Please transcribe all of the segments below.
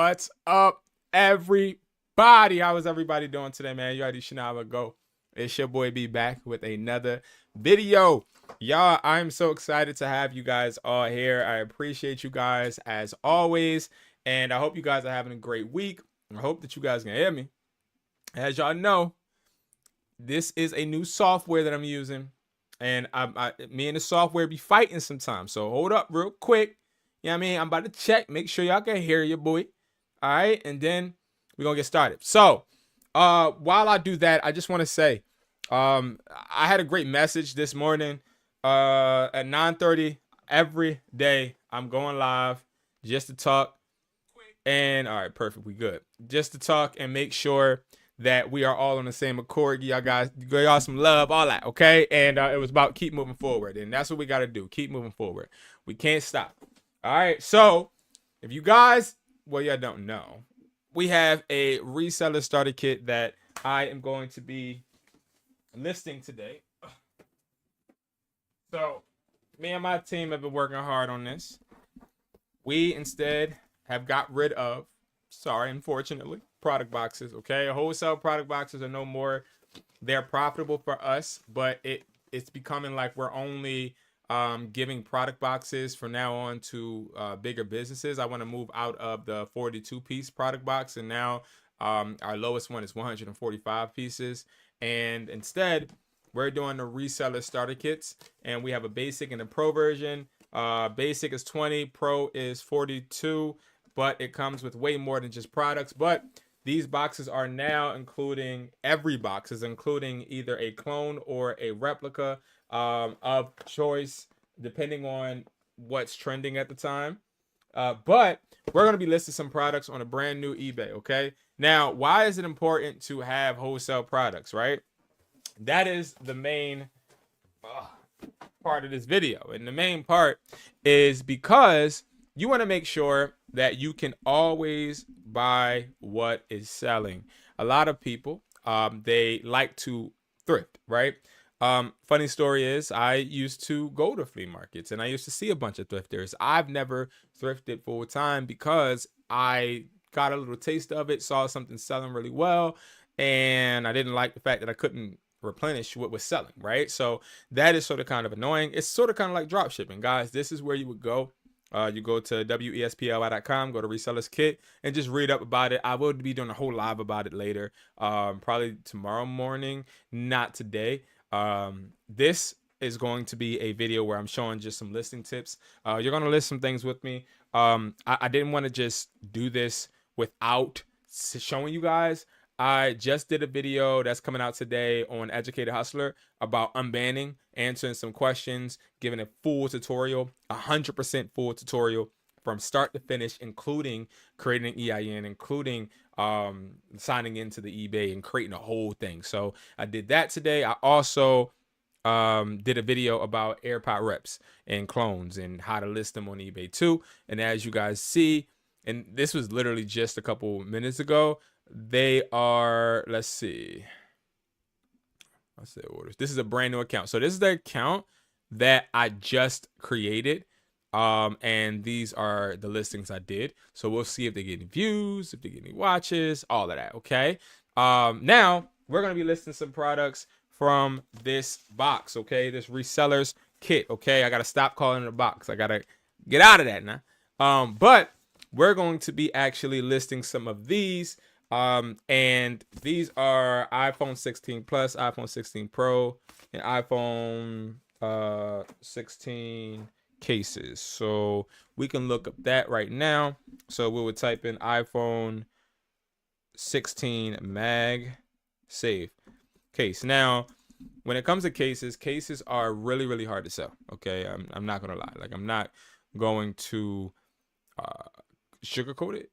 What's up, everybody? How is everybody doing today, man? You already should know how it go. It's your boy B back with another video. Y'all, I'm so excited to have you guys all here. I appreciate you guys as always, and I hope you guys are having a great week. I hope that you guys can hear me. As y'all know, this is a new software that I'm using, and me and the software be fighting sometimes. So hold up real quick. You know what I mean? I'm about to check, make sure y'all can hear your boy. All right, and then we're gonna get started. So while I do that, I just want to say I had a great message this morning at 9:30 every day. I'm going live just to talk, and all right, perfect, we good. Just to talk and make sure that we are all on the same accord. Y'all guys, y'all some love, all that, okay? And it was about keep moving forward, and that's what we got to do. Keep moving forward. We can't stop. All right, so if you guys, well, y'all don't know, we have a reseller starter kit that I am going to be listing today. So me and my team have been working hard on this. We instead have got rid of, sorry, unfortunately, product boxes, okay? Wholesale product boxes are no more. They're profitable for us, but it's becoming like we're only giving product boxes from now on to bigger businesses. I want to move out of the 42-piece product box, and now our lowest one is 145 pieces. And instead, we're doing the reseller starter kits, and we have a basic and a pro version. Basic is 20, pro is 42, but it comes with way more than just products. But these boxes are now including, every box is including either a clone or a replica of choice, depending on what's trending at the time. But we're going to be listing some products on a brand new eBay, okay? Now, why is it important to have wholesale products, right? That is the main part of this video. And the main part is because you want to make sure that you can always buy what is selling. A lot of people, they like to thrift, right? Funny story is I used to go to flea markets and I used to see a bunch of thrifters. I've never thrifted full time because I got a little taste of it, saw something selling really well, and I didn't like the fact that I couldn't replenish what was selling, right? So that is sort of kind of annoying. It's sort of kind of like drop shipping, guys. This is where you would go. You go to WESPLY.com, go to resellers kit, and just read up about it. I will be doing a whole live about it later, probably tomorrow morning, not today. This is going to be a video where I'm showing just some listing tips. You're going to list some things with me. I didn't want to just do this without showing you guys. I just did a video that's coming out today on Educatedhustler about unbanning, answering some questions, giving a full tutorial, 100% full tutorial from start to finish, including creating an EIN, including signing into the eBay and creating a whole thing. So I did that today. I also did a video about AirPod reps and clones and how to list them on eBay too. And as you guys see, and this was literally just a couple minutes ago, they are, let's see, let's say orders. This is a brand new account. So this is the account that I just created. And these are the listings I did. So we'll see if they get any views, if they get any watches, all of that. Okay. Now we're going to be listing some products from this box. Okay. This resellers kit. Okay. I got to stop calling it a box. I got to get out of that now. But we're going to be actually listing some of these. And these are iPhone 16 Plus, iPhone 16 Pro, and iPhone 16 cases. So we can look up that right now. So we would type in iPhone 16 mag save case. Now, when it comes to cases are really, really hard to sell. Okay, I'm not gonna lie. Like, I'm not going to sugarcoat it.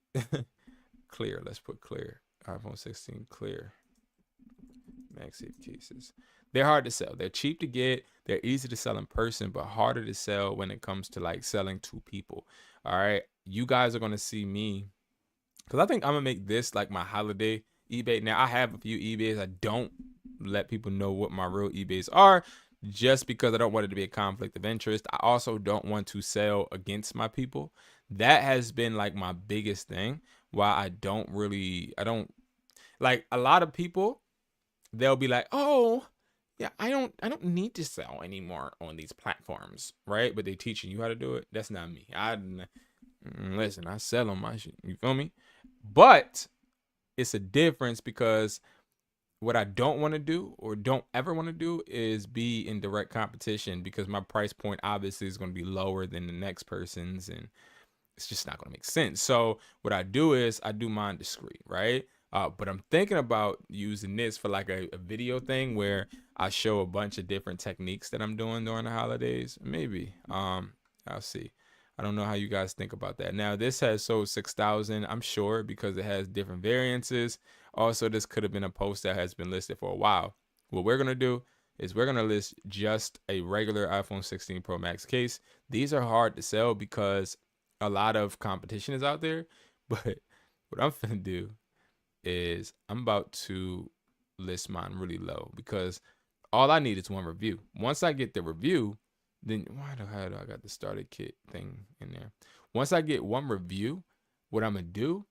Clear. Let's put clear. iPhone 16 clear. MagSafe cases. They're hard to sell. They're cheap to get. They're easy to sell in person, but harder to sell when it comes to like selling to people. All right. You guys are going to see me, because I think I'm going to make this like my holiday eBay. Now, I have a few eBays. I don't let people know what my real eBays are, just because I don't want it to be a conflict of interest. I also don't want to sell against my people. That has been like my biggest thing. why I don't like a lot of people, they'll be like, oh yeah, I don't need to sell anymore on these platforms, right? But they teaching you how to do it. That's not me. Listen, I sell on my shit. You feel me? But it's a difference, because what I don't want to do, or don't ever want to do, is be in direct competition, because my price point obviously is going to be lower than the next person's, and it's just not going to make sense. So what I do is I do mine discreet, right? But I'm thinking about using this for like a video thing where I show a bunch of different techniques that I'm doing during the holidays. Maybe. I'll see. I don't know how you guys think about that. Now, this has sold 6,000, I'm sure, because it has different variances. Also, this could have been a post that has been listed for a while. What we're going to do is we're going to list just a regular iPhone 16 Pro Max case. These are hard to sell because a lot of competition is out there. But what I'm going to do is I'm about to list mine really low, because all I need is one review. Once I get the review, then why do I got the starter kit thing in there? Once I get one review, what I'm going to do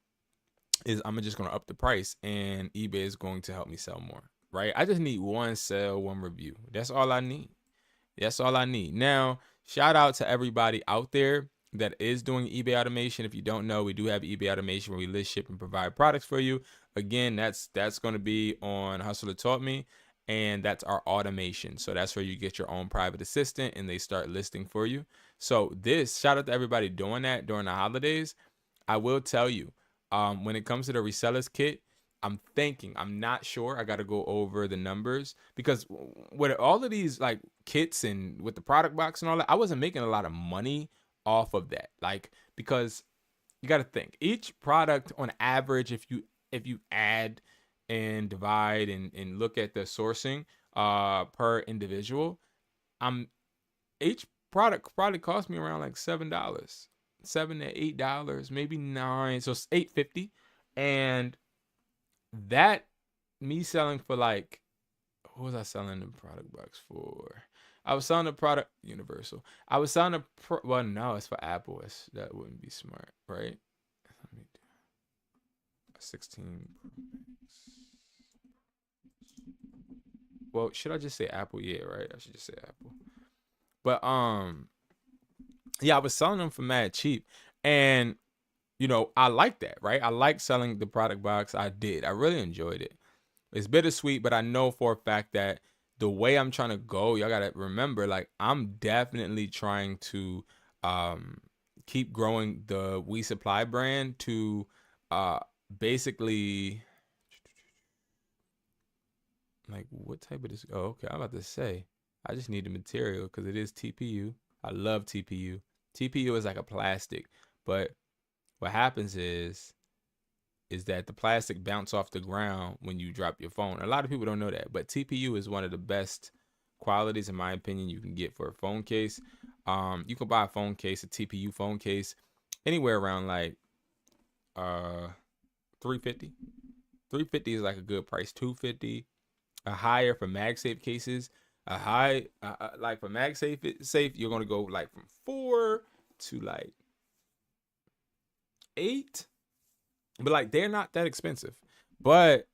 is I'm just going to up the price, and eBay is going to help me sell more, right? I just need one sale, one review. That's all I need. That's all I need. Now, shout out to everybody out there that is doing eBay automation. If you don't know, we do have eBay automation where we list, ship, and provide products for you. Again, that's going to be on Hustler Taught Me, and that's our automation. So that's where you get your own private assistant and they start listing for you. So shout out to everybody doing that during the holidays. I will tell you, when it comes to the resellers kit, I'm not sure. I got to go over the numbers, because with all of these like kits and with the product box and all that, I wasn't making a lot of money off of that. Like, because you got to think, each product on average, if you add and divide and look at the sourcing per individual, each product probably cost me around like $7, $7 to $8, maybe $9, so it's $8.50. And that, me selling for like, what was I selling the product box for? I was selling the product Universal. I was selling well, no, it's for Apple. That wouldn't be smart, right? Let me do 16. Well, should I just say Apple? Yeah, right. I should just say Apple. But yeah, I was selling them for mad cheap, and I like that, right? I like selling the product box. I really enjoyed it. It's bittersweet, but I know for a fact that the way I'm trying to go, y'all gotta remember, like, I'm definitely trying to keep growing the We Supply brand to basically, like, what type of this? Oh, okay. I'm about to say, I just need the material because it is TPU. I love TPU. TPU is like a plastic, but what happens is that the plastic bounce off the ground when you drop your phone. A lot of people don't know that, but TPU is one of the best qualities, in my opinion, you can get for a phone case. You can buy a phone case, a TPU phone case, anywhere around like $350. $350 is like a good price. $250. A higher for MagSafe cases. A high, like for MagSafe, you're gonna go like from 4 to like 8. But like, they're not that expensive, but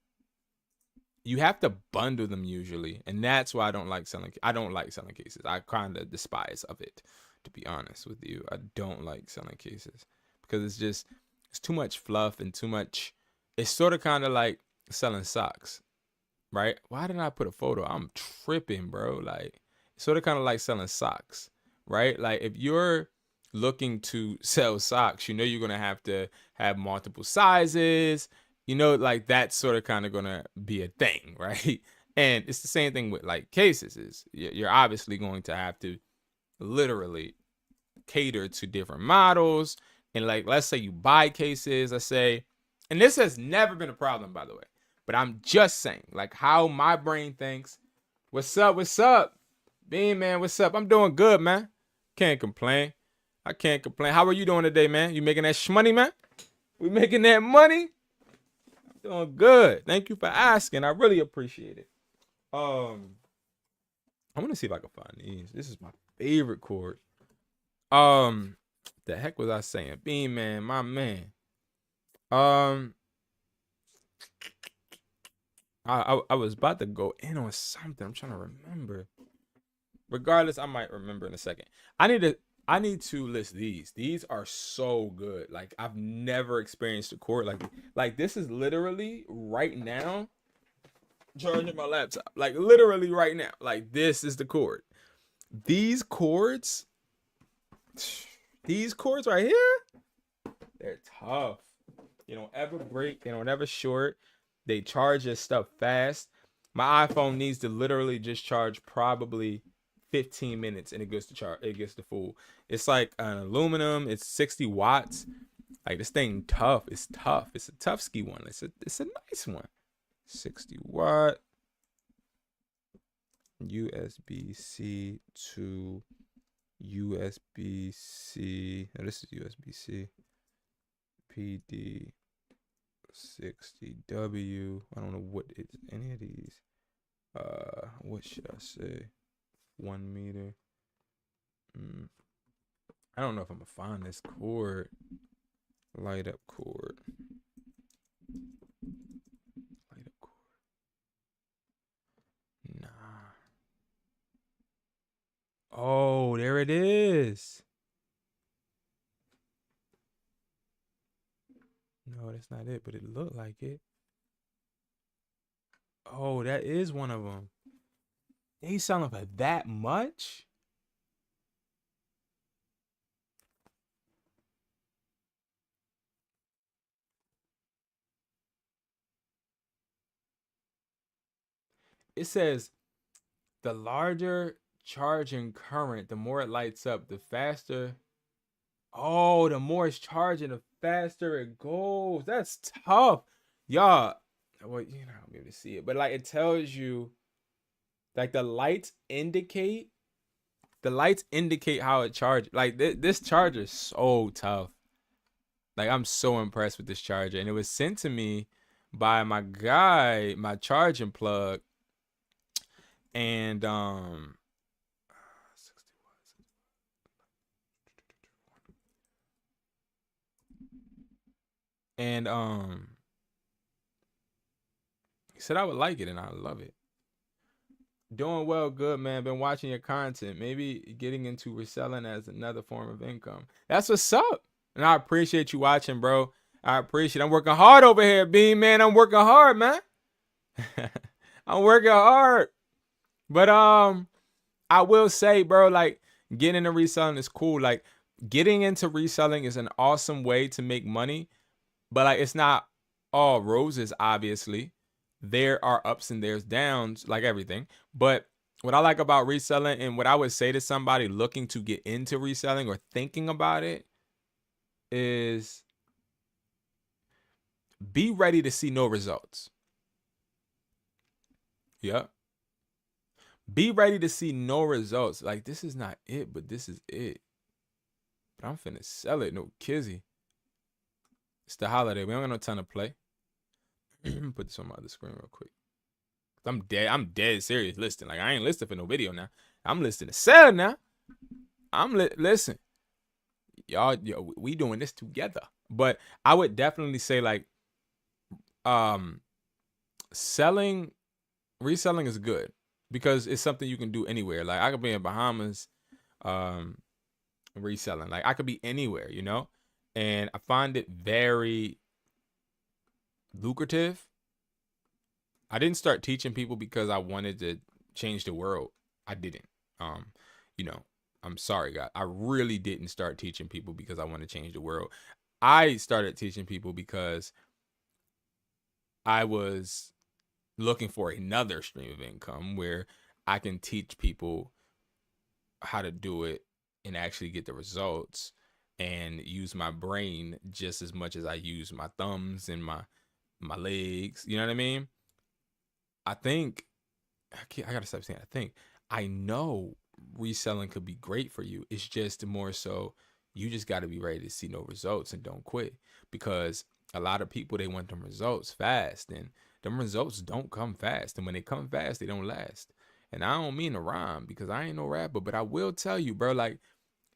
you have to bundle them usually, and that's why I don't like selling cases. I kind of despise of it, to be honest with you. I don't like selling cases because it's too much fluff and too much. It's sort of kind of like selling socks, right? Why didn't I put a photo? I'm tripping, bro. Like, it's sort of kind of like selling socks, right? Like, if you're looking to sell socks, you're going to have multiple sizes, like that's sort of kind of going to be a thing, right? And it's the same thing with like cases. Is you're obviously going to have to literally cater to different models. And like, let's say you buy cases, and this has never been a problem, by the way, but I'm just saying, like, how my brain thinks. What's up, Bean, man? What's up? I'm doing good, man. Can't complain. I can't complain. How are you doing today, man? You making that shmoney, man? We making that money? I'm doing good. Thank you for asking. I really appreciate it. I want to see if I can find these. This is my favorite chord. The heck was I saying? Bean, man, my man. Um, I was about to go in on something. I'm trying to remember. Regardless, I might remember in a second. I need to list these. These are so good. Like I've never experienced a cord like this is literally right now charging my laptop. Like literally right now. Like this is the cord. These cords, these cords right here, they're tough. They don't ever break. They don't ever short. They charge this stuff fast. My iPhone needs to literally just charge probably 15 minutes and it gets to charge. It gets to full. It's like an aluminum. It's 60 watts. Like this thing tough. It's tough. It's a tough ski one. It's a nice one. 60 watt. USB-C to USB-C. No, this is USB-C. PD 60W. I don't know what it's any of these. What should I say? 1 meter. I don't know if I'm gonna find this cord. Light up cord. Light up cord. Nah. Oh, there it is. No, that's not it, but it looked like it. Oh, that is one of them. They selling for that much? It says the larger charging current, the more it lights up, the faster. Oh, the more it's charging, the faster it goes. That's tough. Y'all, well, you're not gonna be able to see it, but like it tells you, like the lights indicate how it charges. Like this charger is so tough. Like I'm so impressed with this charger, and it was sent to me by my guy, my charging plug, and 60 watts. And he said I would like it, and I love it. Doing well, good man. Been watching your content. Maybe getting into reselling as another form of income. That's what's up. And I appreciate you watching, bro. I appreciate it. I'm working hard over here, B man. I'm working hard, man. I'm working hard. But I will say, bro, like getting into reselling is cool. Like getting into reselling is an awesome way to make money. But like it's not all roses, obviously. There are ups and there's downs, like everything. But what I like about reselling, and what I would say to somebody looking to get into reselling or thinking about it, is be ready to see no results. Yep. Be ready to see no results. Like this is not it, but this is it. But I'm finna sell it, no kizzy. It's the holiday. We don't got no time to play. Put this on my other screen real quick. I'm dead serious listing. Like I ain't listing for no video now. I'm listing to sell now. Listen. Y'all, we doing this together. But I would definitely say like reselling is good because it's something you can do anywhere. Like I could be in Bahamas reselling. Like I could be anywhere, you know? And I find it very lucrative. I didn't start teaching people because I wanted to change the world. I didn't. You know, I'm sorry, God. I really didn't start teaching people because I want to change the world. I started teaching people because I was looking for another stream of income where I can teach people how to do it and actually get the results and use my brain just as much as I use my thumbs and my legs. You know what I mean? I think I gotta stop saying I know reselling could be great for you. It's just more so you just got to be ready to see no results and don't quit, because a lot of people, they want them results fast, and them results don't come fast, and when they come fast, they don't last. And I don't mean to rhyme because I ain't no rapper, but I will tell you, bro, like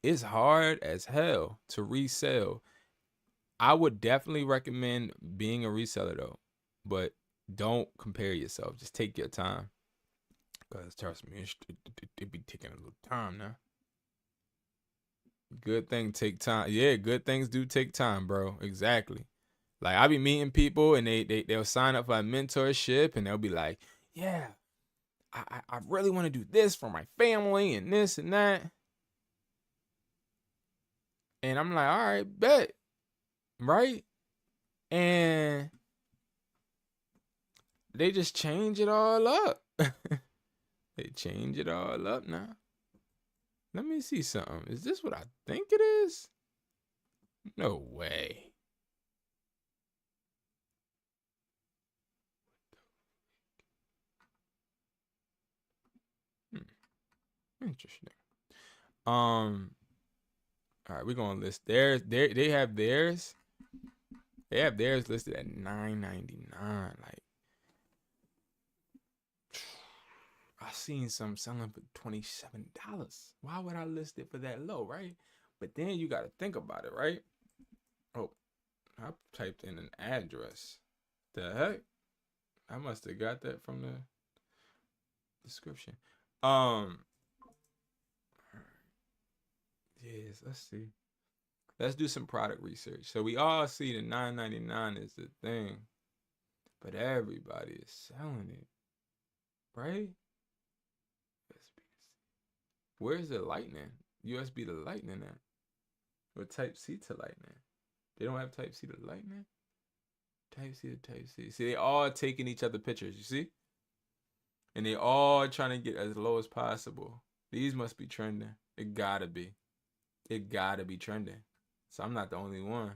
it's hard as hell to resell I would definitely recommend being a reseller though, but don't compare yourself. Just take your time, cause trust me, it be taking a little time now. Good things take time. Yeah, good things do take time, bro. Exactly. Like I be meeting people and they'll sign up for a mentorship and they'll be like, yeah, I really want to do this for my family and this and that. And I'm like, all right, bet. Right? And they just change it all up. They change it all up now. Let me see something. Is this what I think it is? No way. Interesting. All right, we're gonna list theirs. They have theirs. They have theirs listed at $9.99. Like I seen some selling for $27. Why would I list it for that low, right? But then you gotta think about it, right? Oh, I typed in an address. The heck? I must have got that from the description. Yes, let's see. Let's do some product research. So we all see the $9.99 is the thing, but everybody is selling it, right? Where's the lightning? USB to lightning at? Or Type C to lightning? They don't have Type C to lightning? Type C to Type C. See, they all taking each other pictures, you see? And they all trying to get as low as possible. These must be trending. It gotta be. It gotta be trending. So I'm not the only one.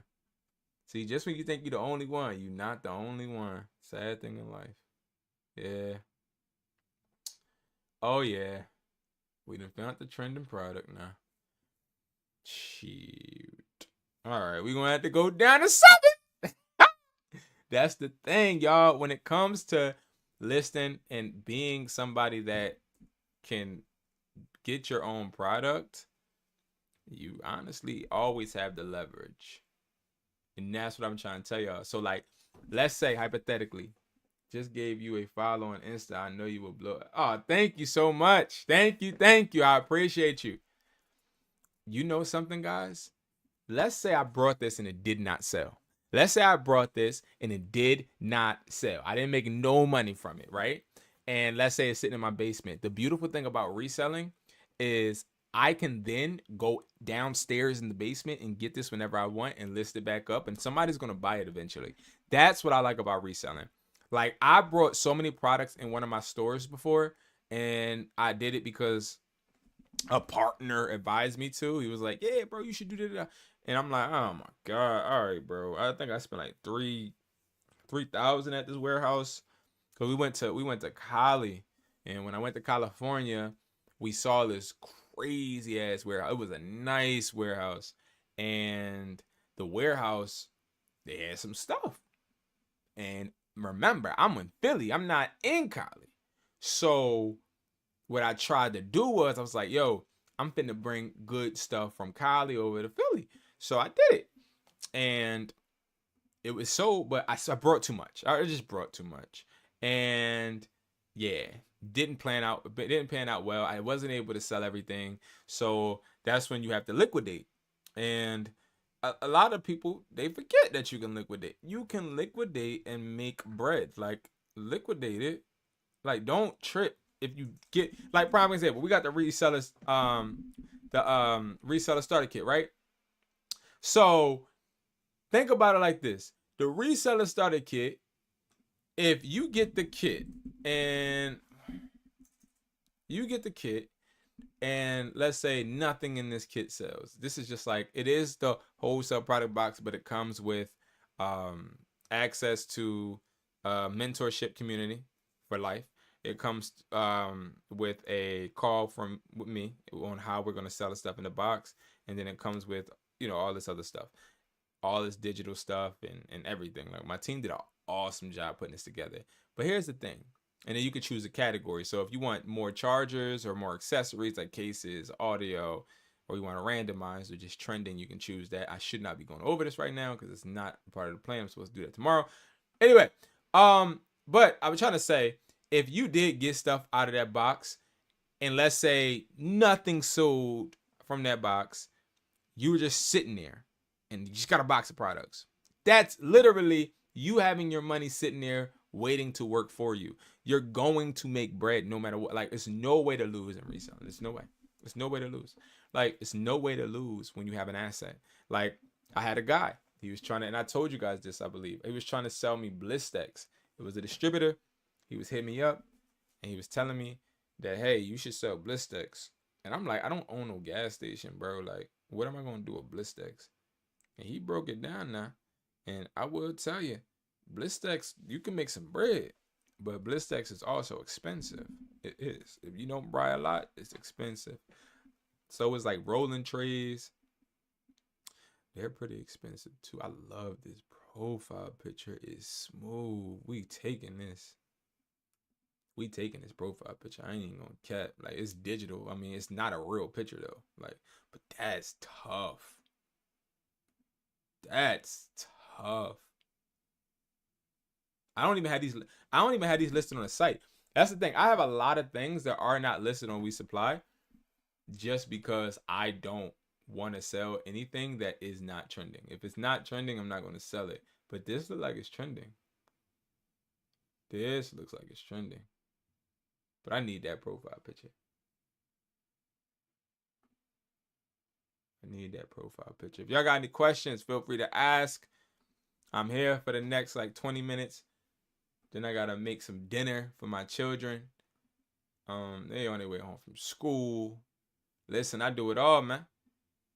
See, just when you think you're the only one, you're not the only one. Sad thing in life. Yeah. Oh, yeah. We done found the trending product now. Shoot. All right, we're going to have to go down to 7. That's the thing, y'all. When it comes to listing and being somebody that can get your own product, you honestly always have the leverage. And that's what I'm trying to tell y'all. So, like, let's say, hypothetically, just gave you a follow on Insta. I know you will blow it. Oh, thank you so much. Thank you. Thank you. I appreciate you. You know something, guys? Let's say I brought this and it did not sell. Let's say I brought this and it did not sell. I didn't make no money from it, right? And let's say it's sitting in my basement. The beautiful thing about reselling is I can then go downstairs in the basement and get this whenever I want and list it back up, and somebody's going to buy it eventually. That's what I like about reselling. Like, I brought so many products in one of my stores before, and I did it because a partner advised me to. He was like, yeah, bro, you should do that. And I'm like, oh my God. All right, bro. I think I spent like $3,000 at this warehouse. Cause we went to Cali. And when I went to California, we saw this crazy ass warehouse. It was a nice warehouse. And the warehouse, they had some stuff. And remember, I'm in Philly. I'm not in Cali. So what I tried to do was, I was like, yo, I'm finna bring good stuff from Cali over to Philly. So I did it. And it was so, but I brought too much. I just brought too much. And yeah, didn't pan out well. I wasn't able to sell everything. So that's when you have to liquidate. And a lot of people, they forget that you can liquidate. You can liquidate and make bread. Like, liquidate it. Like, don't trip. If you get, like, prime example, we got the resellers, reseller starter kit, right? So think about it like this: the reseller starter kit. If you get the kit and let's say nothing in this kit sells, this is just like, it is the wholesale product box, but it comes with access to mentorship community for life. It comes with a call with me on how we're going to sell the stuff in the box. And then it comes with, all this other stuff, all this digital stuff and everything. Like, my team did an awesome job putting this together. But here's the thing. And then you could choose a category. So if you want more chargers or more accessories like cases, audio, or you want to randomize or just trending, you can choose that. I should not be going over this right now because it's not part of the plan. I'm supposed to do that tomorrow. Anyway, but I was trying to say, if you did get stuff out of that box, and let's say nothing sold from that box, you were just sitting there and you just got a box of products. That's literally you having your money sitting there waiting to work for you. You're going to make bread no matter what. Like, it's no way to lose in reselling. There's no way. There's no way to lose. Like, it's no way to lose when you have an asset. Like, I had a guy. He was trying to, and I told you guys this, I believe. He was trying to sell me Blistex. It was a distributor. He was hitting me up, and he was telling me that, hey, you should sell Blistex. And I'm like, I don't own no gas station, bro. Like, what am I going to do with Blistex? And he broke it down now. And I will tell you, Blistex, you can make some bread, but Blistex is also expensive. It is. If you don't buy a lot, it's expensive. So it's like rolling trays. They're pretty expensive too. I love this profile picture. It's smooth. We taking this profile picture. I ain't even gonna cap. Like, it's digital. I mean, it's not a real picture though. Like, but that's tough. That's tough. I don't even have these listed on the site. That's the thing. I have a lot of things that are not listed on WeSupply just because I don't want to sell anything that is not trending. If it's not trending, I'm not going to sell it. But this looks like it's trending. This looks like it's trending. But I need that profile picture. I need that profile picture. If y'all got any questions, feel free to ask. I'm here for the next like 20 minutes. Then I got to make some dinner for my children. They on their way home from school. Listen, I do it all, man.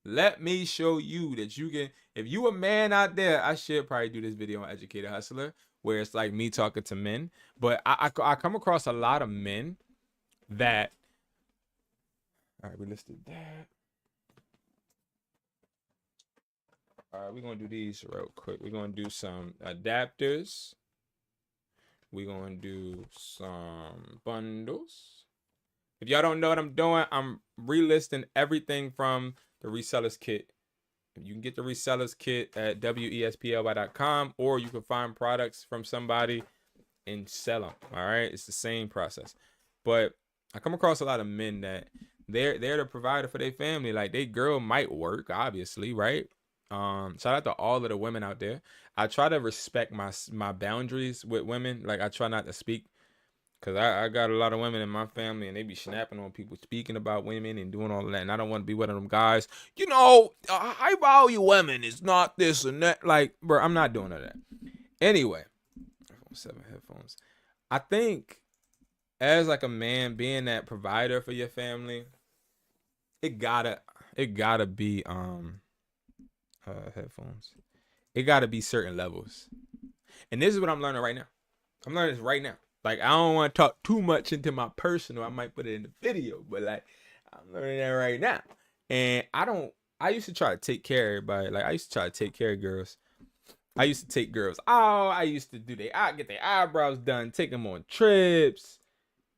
Let me show you that you can, if you a man out there, I should probably do this video on Educatedhustler where it's like me talking to men. But I come across a lot of men that, all right, we listed that. All right, we're going to do these real quick. We're going to do some adapters. We're going to do some bundles. If y'all don't know what I'm doing, I'm relisting everything from the resellers kit. You can get the resellers kit at wesply.com, or you can find products from somebody and sell them. All right, it's the same process. But I come across a lot of men that they're the provider for their family. Like, they girl might work, obviously, right? Shout out to all of the women out there. I try to respect my boundaries with women. Like, I try not to speak, because I got a lot of women in my family, and they be snapping on people speaking about women and doing all of that. And I don't want to be one of them guys, you know, I value women. It's not this and that. Like, bro, I'm not doing all that. Anyway, iPhone 7 headphones. I think as like a man, being that provider for your family, it gotta be headphones. It gotta be certain levels. And this is what I'm learning right now. I'm learning this right now. Like, I don't want to talk too much into my personal. I might put it in the video, but like, I'm learning that right now. And I used to try to take care of everybody. Like, I used to try to take care of girls. I used to take girls out. I used to get their eyebrows done, take them on trips,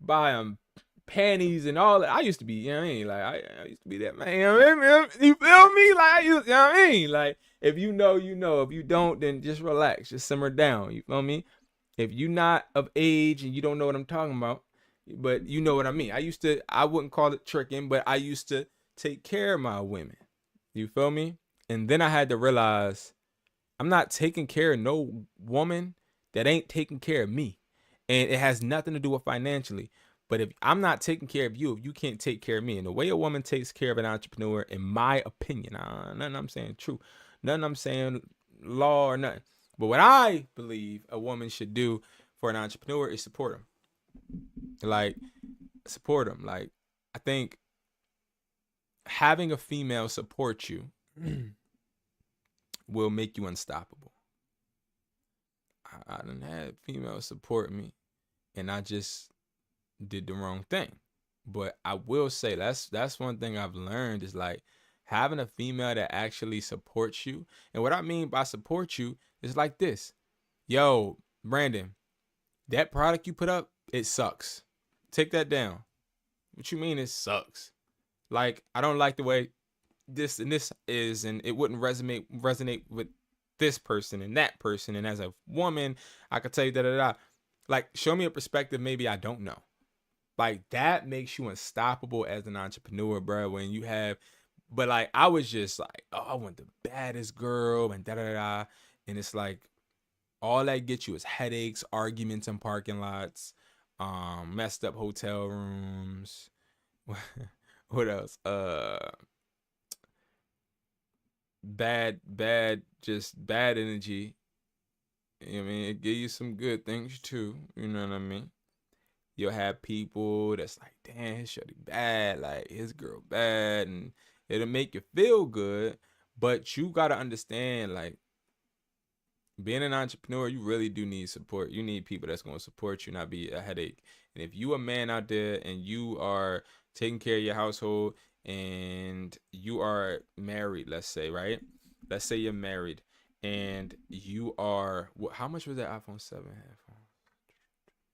buy them panties and all that. I used to be, you know what I mean? Like, I used to be that man. You feel me? Like, you know what I mean? Like, if you know, you know. If you don't, then just relax. Just simmer down. You feel me? If you're not of age and you don't know what I'm talking about, but you know what I mean. I wouldn't call it tricking, but I used to take care of my women. You feel me? And then I had to realize I'm not taking care of no woman that ain't taking care of me. And it has nothing to do with financially. But if I'm not taking care of you, if you can't take care of me, and the way a woman takes care of an entrepreneur, in my opinion, nothing I'm saying true, nothing I'm saying law or nothing. But what I believe a woman should do for an entrepreneur is support him. Like, support him. Like, I think having a female support you will make you unstoppable. I done had females support me, and I just did the wrong thing. But I will say that's one thing I've learned is like having a female that actually supports you. And what I mean by support you is like this. Yo, Brandon, that product you put up, it sucks. Take that down. What you mean it sucks? Like, I don't like the way this and this is, and it wouldn't resonate with this person and that person. And as a woman, I could tell you da. Like, show me a perspective maybe I don't know. Like, that makes you unstoppable as an entrepreneur, bro. When you have, but like, I was just like, oh, I want the baddest girl and da. And it's like, all that gets you is headaches, arguments in parking lots, messed up hotel rooms. What else? Just bad energy. You know what I mean? It give you some good things too. You know what I mean? You'll have people that's like, damn, his shorty bad, like his girl bad, and it'll make you feel good. But you gotta understand, like, being an entrepreneur, you really do need support. You need people that's gonna support you, not be a headache. And if you a man out there and you are taking care of your household and you are married, let's say, right? Let's say you're married and you are, how much was that iPhone 7 have?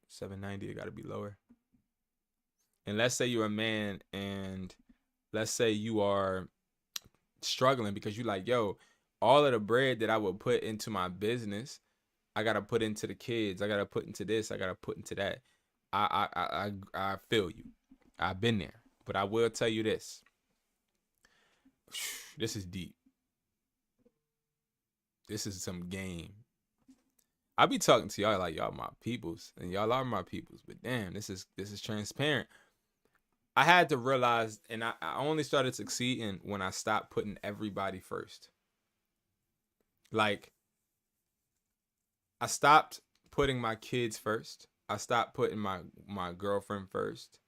790, it got to be lower. And let's say you're a man and let's say you are struggling because you like, yo, all of the bread that I would put into my business, I got to put into the kids. I got to put into this. I got to put into that. I feel you. I've been there. But I will tell you this. This is deep. This is some game. I be talking to y'all like y'all my peoples, and y'all are my peoples. But damn, this is transparent. I had to realize, and I only started succeeding when I stopped putting everybody first. Like, I stopped putting my kids first. I stopped putting my girlfriend first.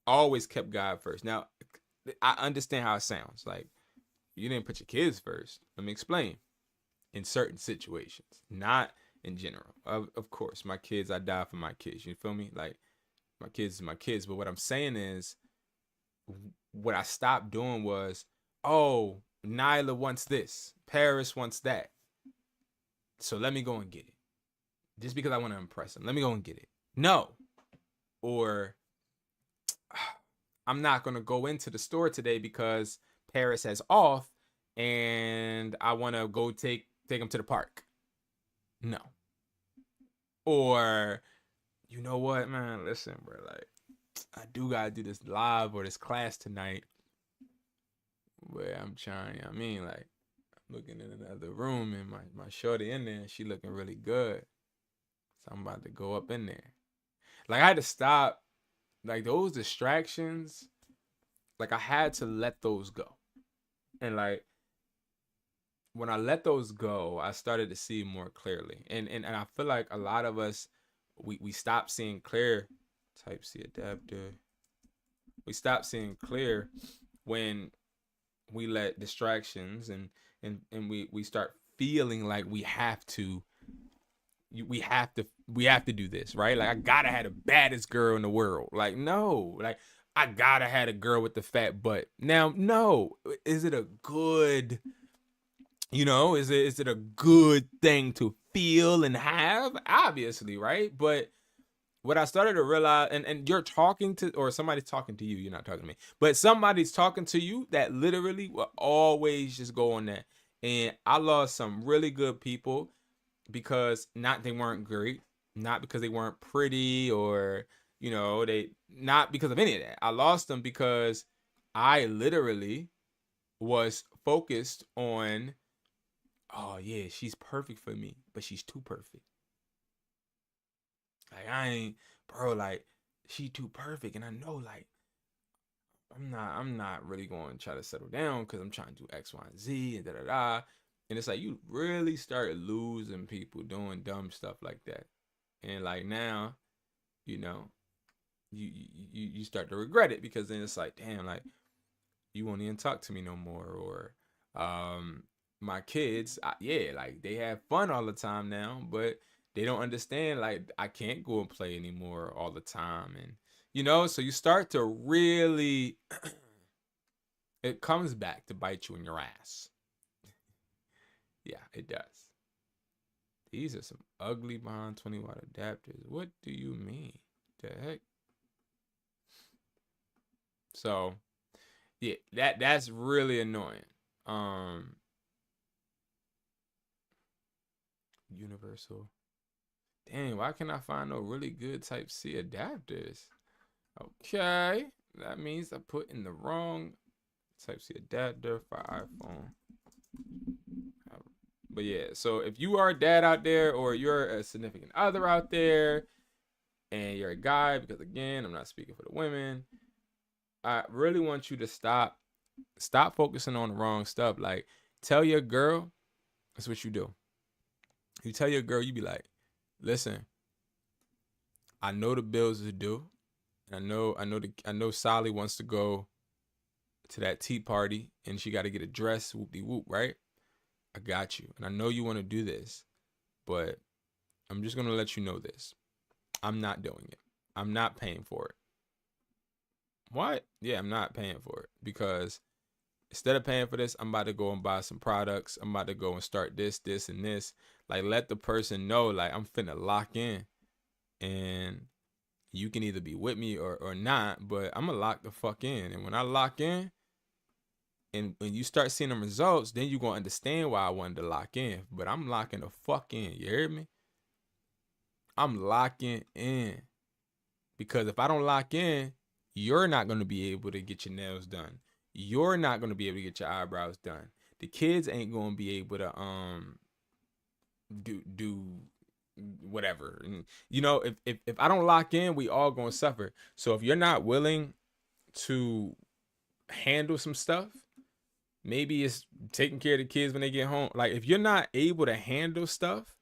I always kept God first. Now, I understand how it sounds. Like, you didn't put your kids first. Let me explain. In certain situations, not in general. Of course, my kids, I die for my kids. You feel me? Like, my kids is my kids. But what I'm saying is, what I stopped doing was, oh, Nyla wants this. Paris wants that. So let me go and get it. Just because I want to impress them. Let me go and get it. No. Or, I'm not going to go into the store today because Paris has off and I want to go take them to the park. No. Or, you know what, man? Listen, bro. Like, I do got to do this live or this class tonight where I'm trying, I mean, like, I'm looking in another room and my shorty in there and she looking really good. So I'm about to go up in there. Like, I had to stop. Like, those distractions, like, I had to let those go. And, like, when I let those go, I started to see more clearly. And I feel like a lot of us, we stop seeing clear. Type-C adapter. We stop seeing clear when we let distractions and we start feeling like we have to do this, right? Like, I gotta have the baddest girl in the world. Like, no, like, I gotta have a girl with the fat butt. Now, no, is it a good, is it a good thing to feel and have? Obviously, right? But what I started to realize, and you're talking to, or somebody's talking to you, you're not talking to me, but somebody's talking to you that literally will always just go on that. And I lost some really good people because they weren't great, not because they weren't pretty or, they, not because of any of that. I lost them because I literally was focused on, oh yeah, she's perfect for me, but she's too perfect. Like, like, she too perfect. And I know, like, I'm not really going to try to settle down because I'm trying to do X, Y, and Z and da. And it's like, you really start losing people doing dumb stuff like that. And like, now, you start to regret it because then it's like, damn, like, you won't even talk to me no more. Or, my kids, like, they have fun all the time now, but they don't understand, like, I can't go and play anymore all the time. And, so you start to really, it comes back to bite you in your ass. Yeah, it does. These are some ugly behind 20-watt adapters. What do you mean? The heck? So, Yeah, that's really annoying. Universal. Dang, why can't I find no really good Type C adapters? Okay, that means I put in the wrong Type C adapter for iPhone. But yeah, so if you are a dad out there, or you're a significant other out there, and you're a guy, because again, I'm not speaking for the women, I really want you to stop focusing on the wrong stuff. Like, tell your girl, that's what you do. You tell your girl, you be like, listen, I know the bills are due. And I know Sally wants to go to that tea party and she got to get a dress, whoop-de-whoop, right? I got you. And I know you want to do this, but I'm just going to let you know this. I'm not doing it. I'm not paying for it. What? Yeah, I'm not paying for it, because instead of paying for this, I'm about to go and buy some products. I'm about to go and start this, and this. Like, let the person know, like, I'm finna lock in, and you can either be with me or not, but I'm gonna lock the fuck in. And when I lock in, and when you start seeing the results, then you're gonna understand why I wanted to lock in. But I'm locking the fuck in. You hear me? I'm locking in. Because if I don't lock in, you're not gonna be able to get your nails done. You're not gonna be able to get your eyebrows done. The kids ain't gonna be able to do whatever. And you know, if I don't lock in, we all gonna suffer. So if you're not willing to handle some stuff, maybe it's taking care of the kids when they get home. Like, if you're not able to handle stuff,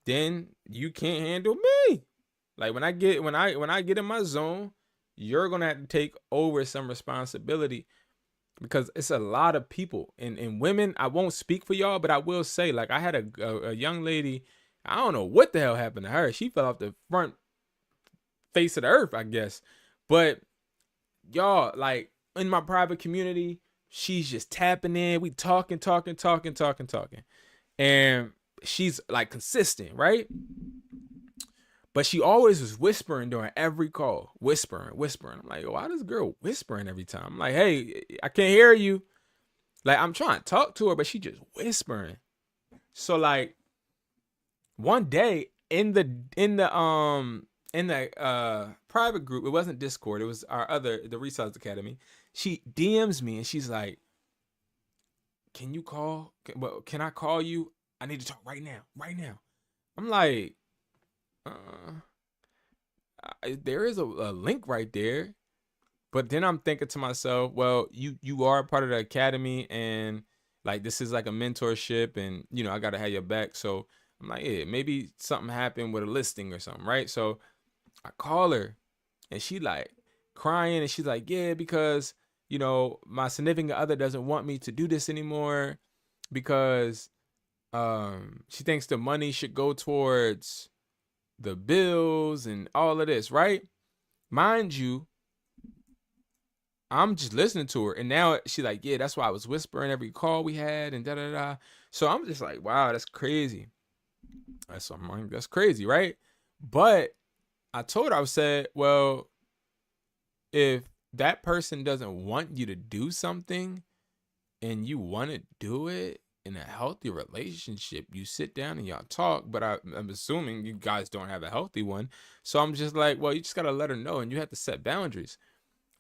then you can't handle me. Like, when I get in my zone, you're gonna have to take over some responsibility, because it's a lot of people and women. I won't speak for y'all, but I will say, like, I had a young lady. I don't know what the hell happened to her. She fell off the front face of the earth, I guess. But y'all, like, in my private community, she's just tapping in. We talking. And she's like consistent, right? But she always was whispering during every call. Whispering. I'm like, why this girl whispering every time? I'm like, hey, I can't hear you. Like, I'm trying to talk to her, but she just whispering. So, like, one day in the private group, it wasn't Discord, it was the Resellers Academy. She DMs me and she's like, can I call you? I need to talk right now. I'm like, there is a link right there. But then I'm thinking to myself, well, you are a part of the academy, and like, this is like a mentorship, and you know, I gotta have your back. So I'm like, yeah, maybe something happened with a listing or something, right? So I call her and she like crying, and she's like, yeah, because, you know, my significant other doesn't want me to do this anymore, because she thinks the money should go towards the bills and all of this, right? Mind you, I'm just listening to her, and now she's like, yeah, that's why I was whispering every call we had, and da-da-da. So I'm just like, wow, that's crazy. That's crazy, right? But I told her, I said, well, if that person doesn't want you to do something and you want to do it in a healthy relationship, you sit down and y'all talk. But I'm assuming you guys don't have a healthy one. So I'm just like, well, you just got to let her know, and you have to set boundaries.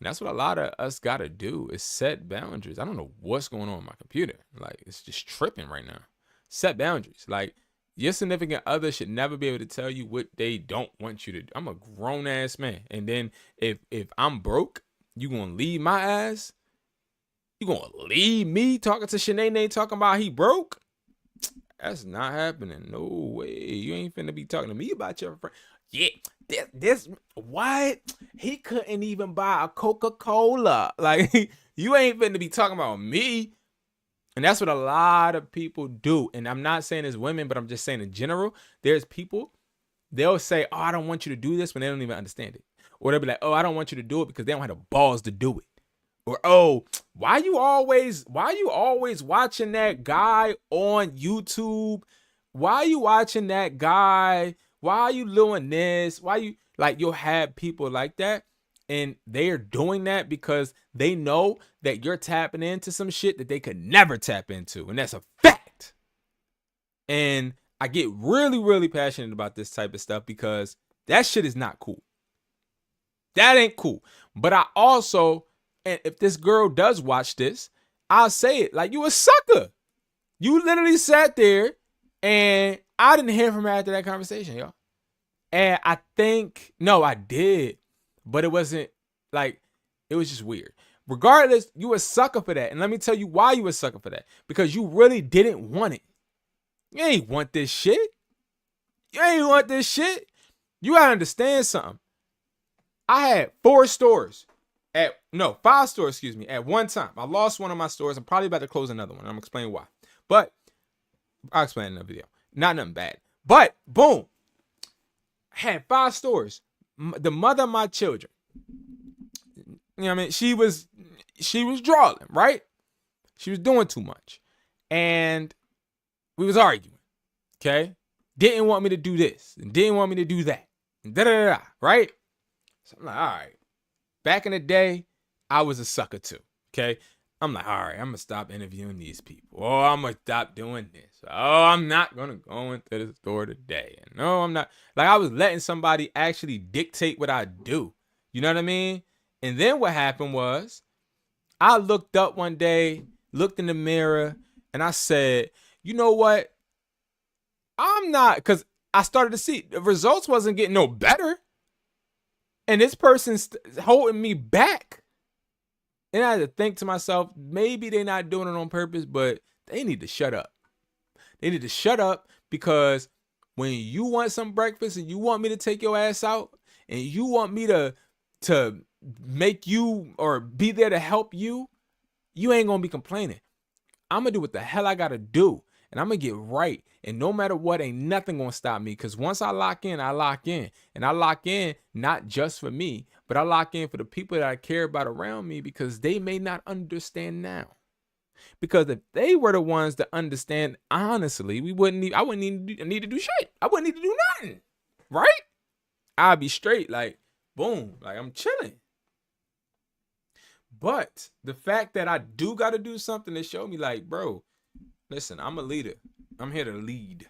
And that's what a lot of us got to do, is set boundaries. I don't know what's going on with my computer. Like, it's just tripping right now. Set boundaries. Like, your significant other should never be able to tell you what they don't want you to do. I'm a grown ass man. And then if I'm broke, you gonna leave my ass? You gonna leave me talking to Shanae talking about he broke? That's not happening. No way. You ain't finna be talking to me about your friend. Yeah, this what? He couldn't even buy a Coca-Cola. Like, you ain't finna be talking about me. And that's what a lot of people do. And I'm not saying it's women, but I'm just saying in general, there's people, they'll say, oh, I don't want you to do this, when they don't even understand it. Or they'll be like, oh, I don't want you to do it because they don't have the balls to do it. Or, oh, why you always watching that guy on YouTube? Why you watching that guy? Why are you doing this? Why you, like, you'll have people like that. And they are doing that because they know that you're tapping into some shit that they could never tap into. And that's a fact. And I get really, really passionate about this type of stuff because that shit is not cool. That ain't cool. But I also, and if this girl does watch this, I'll say it like, you a sucker. You literally sat there and I didn't hear from her after that conversation, y'all. And I think, no, I did. But it wasn't like, it was just weird. Regardless, you a sucker for that. And let me tell you why you a sucker for that. Because you really didn't want it. You ain't want this shit. You ain't want this shit. You gotta understand something. I had 5 stores, at one time. I lost one of my stores. I'm probably about to close another one. I'm gonna explain why. But I'll explain in the video. Not nothing bad. But boom. I had 5 stores. The mother of my children, you know what I mean? She was drawing, right? She was doing too much. And we was arguing, okay? Didn't want me to do this and didn't want me to do that. And da-da-da-da, right? So I'm like, all right. Back in the day, I was a sucker too, okay? I'm like, all right, I'm going to stop interviewing these people. Oh, I'm going to stop doing this. Oh, I'm not going to go into the store today. And no, I'm not. Like, I was letting somebody actually dictate what I do. You know what I mean? And then what happened was I looked up one day, looked in the mirror, and I said, you know what? I'm not, because I started to see the results wasn't getting no better. And this person's holding me back. And I had to think to myself, maybe they're not doing it on purpose, but they need to shut up. They need to shut up, because when you want some breakfast and you want me to take your ass out and you want me to make you or be there to help you, you ain't going to be complaining. I'm going to do what the hell I got to do. And I'm going to get right. And no matter what, ain't nothing going to stop me. Because once I lock in, I lock in. And I lock in not just for me, but I lock in for the people that I care about around me, because they may not understand now. Because if they were the ones that understand honestly, I wouldn't need to do shit. I wouldn't need to do nothing. Right? I'd be straight, like, boom, like I'm chilling. But the fact that I do got to do something to show me, like, bro, listen, I'm a leader. I'm here to lead.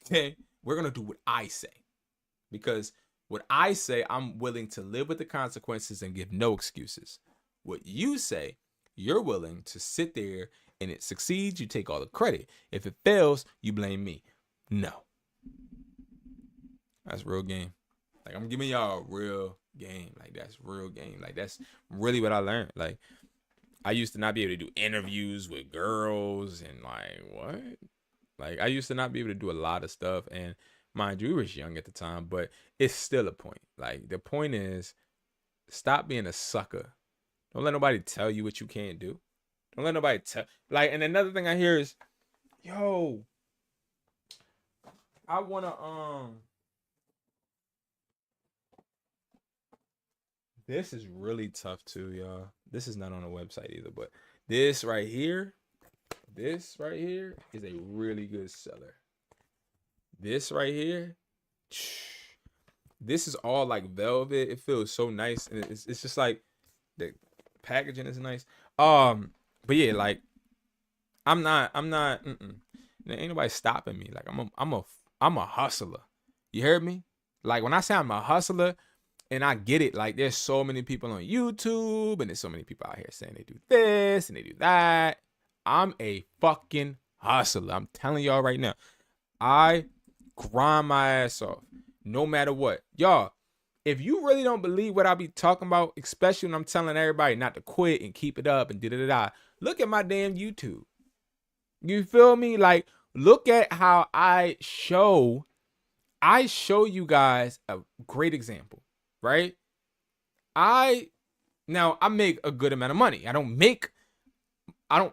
Okay? We're going to do what I say. Because what I say, I'm willing to live with the consequences and give no excuses. What you say, you're willing to sit there, and it succeeds, you take all the credit. If it fails, you blame me. No. That's real game. Like, I'm giving y'all a real game. Like, that's real game. Like, that's really what I learned. Like, I used to not be able to do interviews with girls and, like, what? Like, I used to not be able to do a lot of stuff. And mind you, we was young at the time, but it's still a point. Like, the point is, stop being a sucker. Don't let nobody tell you what you can't do. Don't let nobody tell. Like, and another thing I hear is, yo, I want to, this is really tough too, y'all. This is not on the website either, but this right here is a really good seller. This right here, this is all like velvet. It feels so nice, and it's just like the packaging is nice. But yeah, like I'm not. There ain't nobody stopping me. Like I'm a hustler. You heard me? Like when I say I'm a hustler. And I get it. Like, there's so many people on YouTube, and there's so many people out here saying they do this and they do that. I'm a fucking hustler. I'm telling y'all right now. I grind my ass off no matter what. Y'all, if you really don't believe what I be talking about, especially when I'm telling everybody not to quit and keep it up and da-da-da-da, look at my damn YouTube. You feel me? Like, look at how I show you guys a great example. Right? I make a good amount of money. I don't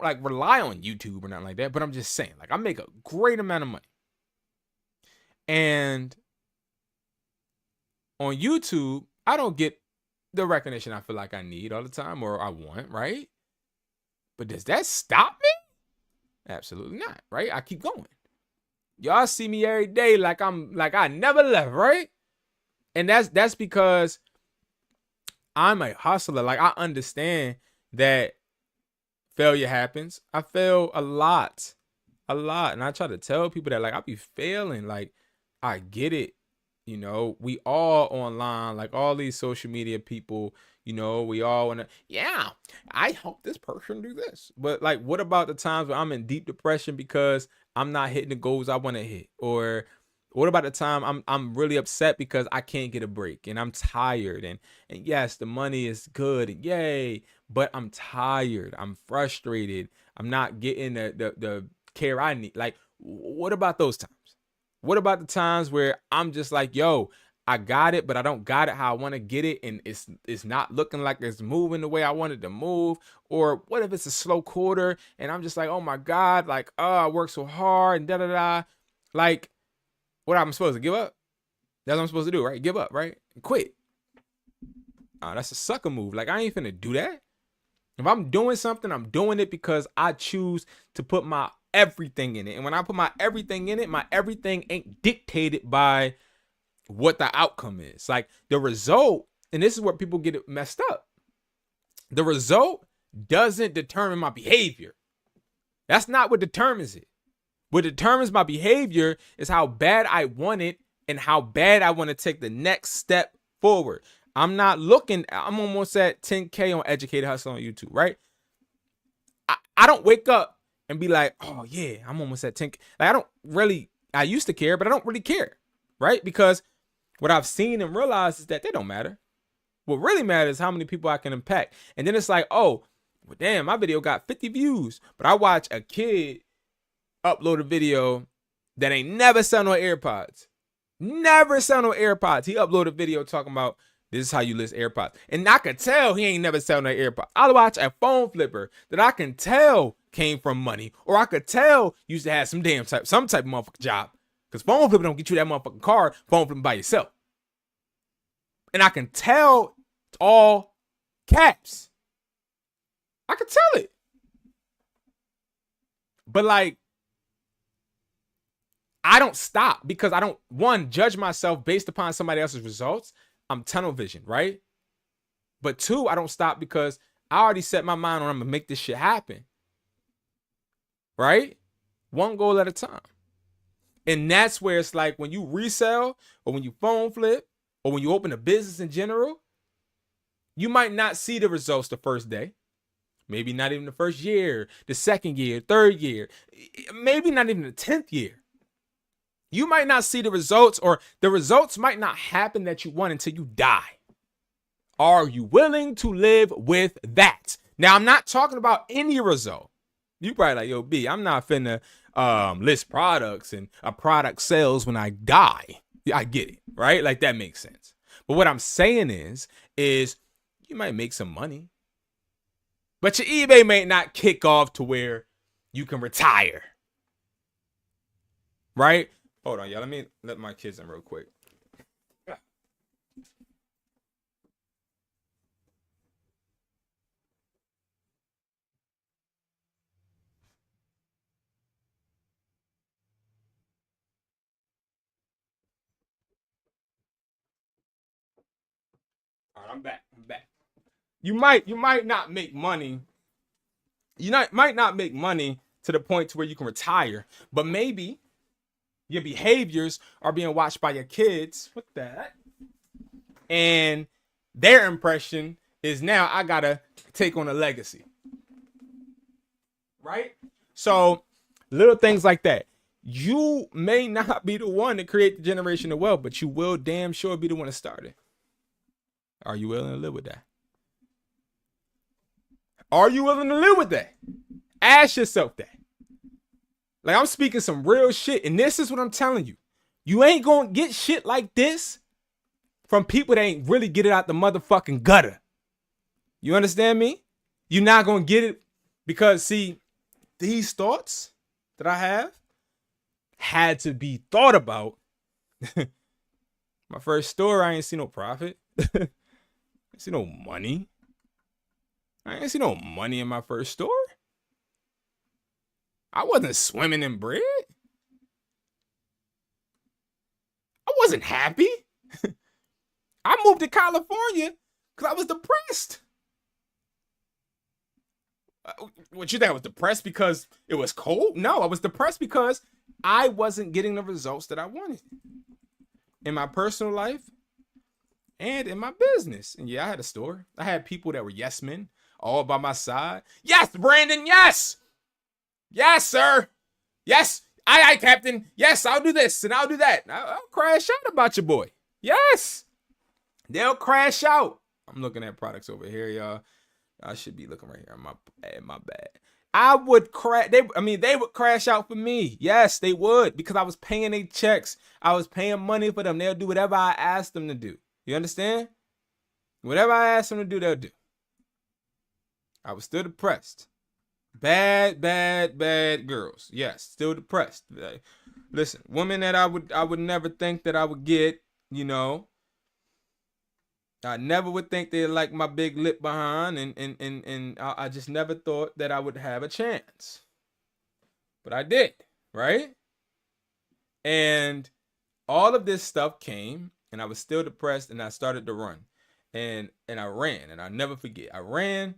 like rely on YouTube or nothing like that, but I'm just saying, like, I make a great amount of money. And on YouTube, I don't get the recognition I feel like I need all the time or I want, right? But does that stop me? Absolutely not, right? I keep going. Y'all see me every day like I never left, right? And that's because I'm a hustler. Like, I understand that failure happens. I fail a lot. And I try to tell people that, like, I be failing. Like, I get it. You know, we all online, like all these social media people, you know, we all want to, yeah, I hope this person do this. But like, what about the times where I'm in deep depression because I'm not hitting the goals I want to hit? Or what about the time I'm really upset because I can't get a break and I'm tired, and yes, the money is good, and yay, but I'm tired, I'm frustrated, I'm not getting the care I need. Like, what about those times? What about the times where I'm just like, yo, I got it, but I don't got it how I want to get it, and it's not looking like it's moving the way I wanted to move? Or what if it's a slow quarter and I'm just like, oh my God, like, oh, I worked so hard and da da da. Like, what am I supposed to give up? That's what I'm supposed to do, right? Give up, right? Quit. Oh, that's a sucker move. Like, I ain't finna do that. If I'm doing something, I'm doing it because I choose to put my everything in it. And when I put my everything in it, my everything ain't dictated by what the outcome is. Like, the result, and this is where people get it messed up. The result doesn't determine my behavior. That's not what determines it. What determines my behavior is how bad I want it and how bad I want to take the next step forward. I'm almost at 10K on Educatedhustler on YouTube, right? I don't wake up and be like, oh yeah, I'm almost at 10K. Like, I used to care, but I don't really care, right? Because what I've seen and realized is that they don't matter. What really matters is how many people I can impact. And then it's like, oh, well, damn, my video got 50 views, but I watch a kid upload a video that ain't never sell no AirPods. Never sell no AirPods. He uploaded a video talking about this is how you list AirPods. And I could tell he ain't never sell no AirPods. I'll watch a phone flipper that I can tell came from money, or I could tell used to have some type of motherfucking job. Because phone flipper don't get you that motherfucking car, phone flipping by yourself. And I can tell it's all caps. I can tell it. But like, I don't stop because I don't, one, judge myself based upon somebody else's results. I'm tunnel vision, right? But two, I don't stop because I already set my mind on I'm gonna make this shit happen. Right? One goal at a time. And that's where it's like when you resell or when you phone flip or when you open a business in general, you might not see the results the first day. Maybe not even the first year, the second year, third year, maybe not even the 10th year. You might not see the results, or the results might not happen that you want until you die. Are you willing to live with that? Now, I'm not talking about any result. You probably like, yo, B, I'm not finna list products and a product sells when I die. Yeah, I get it, right? Like, that makes sense. But what I'm saying is you might make some money, but your eBay may not kick off to where you can retire, right? Hold on, y'all. Let me let my kids in real quick. All right, I'm back. You might not make money. Might not make money to the point to where you can retire, but maybe your behaviors are being watched by your kids. What that? And their impression is now I gotta take on a legacy. Right? So little things like that. You may not be the one to create the generation of wealth, but you will damn sure be the one to start it. Are you willing to live with that? Are you willing to live with that? Ask yourself that. Like, I'm speaking some real shit, and this is what I'm telling you. You ain't gonna get shit like this from people that ain't really get it out the motherfucking gutter. You understand me? You're not gonna get it because, see, these thoughts that I have had to be thought about. My first store, I ain't see no profit. I ain't see no money. I ain't see no money in my first store. I wasn't swimming in bread. I wasn't happy. I moved to California Because I was depressed. What you think? I was depressed because it was cold? No, I was depressed because I wasn't getting the results that I wanted in my personal life and in my business. And yeah, I had a store. I had people that were yes men all by my side. Yes, Brandon, yes. Yes, sir. Yes. Aye, Captain. Yes, I'll do this and I'll do that. I'll crash out about your boy. Yes. They'll crash out. I'm looking at products over here, y'all. I should be looking right here. My bad. I would crash. They would crash out for me. Yes, they would, because I was paying their checks. I was paying money for them. They'll do whatever I asked them to do. You understand? Whatever I asked them to do, they'll do. I was still depressed. Bad girls. Yes, still depressed. Listen, women that I would never think that I would get, you know. I never would think they'd like my big lip behind, and I just never thought that I would have a chance. But I did, right? And all of this stuff came, and I was still depressed, and I started to run. And I ran, and I'll never forget. I ran,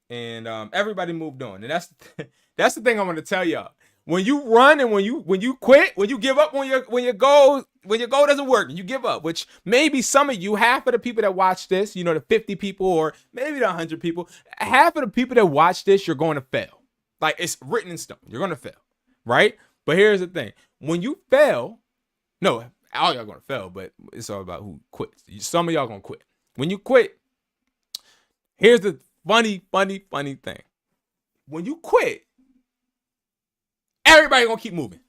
and everybody moved on. And that's the thing I want to tell y'all. When you run and when you quit, when you give up when your goal doesn't work and you give up, which maybe some of you, half of the people that watch this, you know, the 50 people or maybe the 100 people, half of the people that watch this, you're going to fail. Like, it's written in stone. You're going to fail, right? But here's the thing. When you fail, no, all y'all going to fail, but it's all about who quits. Some of y'all going to quit. When you quit, here's the funny thing. When you quit, everybody gonna keep moving.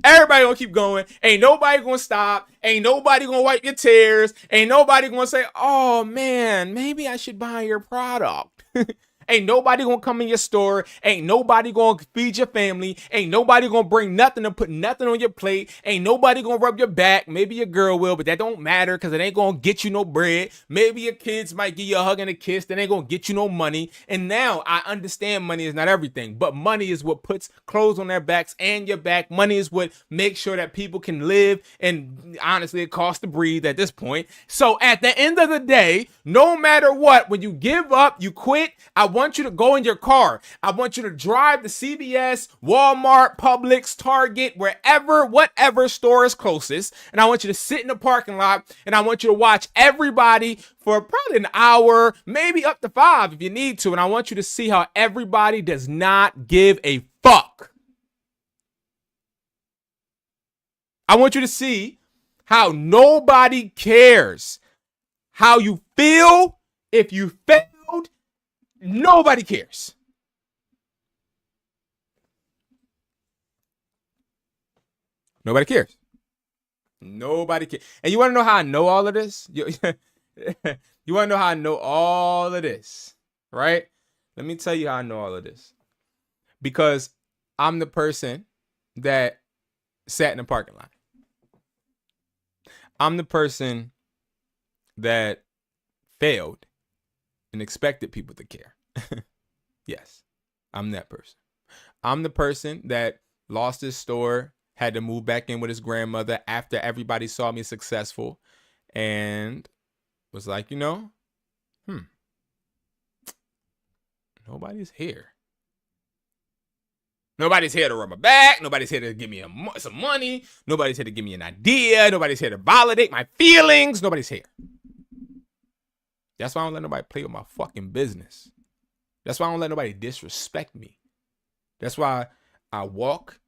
Everybody gonna keep going. Ain't nobody gonna stop. Ain't nobody gonna wipe your tears. Ain't nobody gonna say, oh man, maybe I should buy your product. Ain't nobody gonna come in your store. Ain't nobody gonna feed your family. Ain't nobody gonna bring nothing to put nothing on your plate. Ain't nobody gonna rub your back. Maybe your girl will, but that don't matter because it ain't gonna get you no bread. Maybe your kids might give you a hug and a kiss. That ain't gonna get you no money. And now I understand money is not everything, but money is what puts clothes on their backs and your back. Money is what makes sure that people can live. And honestly, it costs to breathe at this point. So at the end of the day, no matter what, when you give up, you quit, I want you to go in your car. I want you to drive to CVS, Walmart, Publix, Target, whatever store is closest. And I want you to sit in the parking lot and I want you to watch everybody for probably an hour, maybe up to 5 if you need to. And I want you to see how everybody does not give a fuck. I want you to see how nobody cares how you feel if you failed. Nobody cares. Nobody cares. Nobody cares. And you want to know how I know all of this? You want to know how I know all of this, right? Let me tell you how I know all of this. Because I'm the person that sat in the parking lot. I'm the person that failed and expected people to care. Yes, I'm that person. I'm the person that lost his store, had to move back in with his grandmother after everybody saw me successful, and was like, nobody's here. Nobody's here to rub my back. Nobody's here to give me some money. Nobody's here to give me an idea. Nobody's here to validate my feelings. Nobody's here. That's why I don't let nobody play with my fucking business. That's why I don't let nobody disrespect me. That's why I walk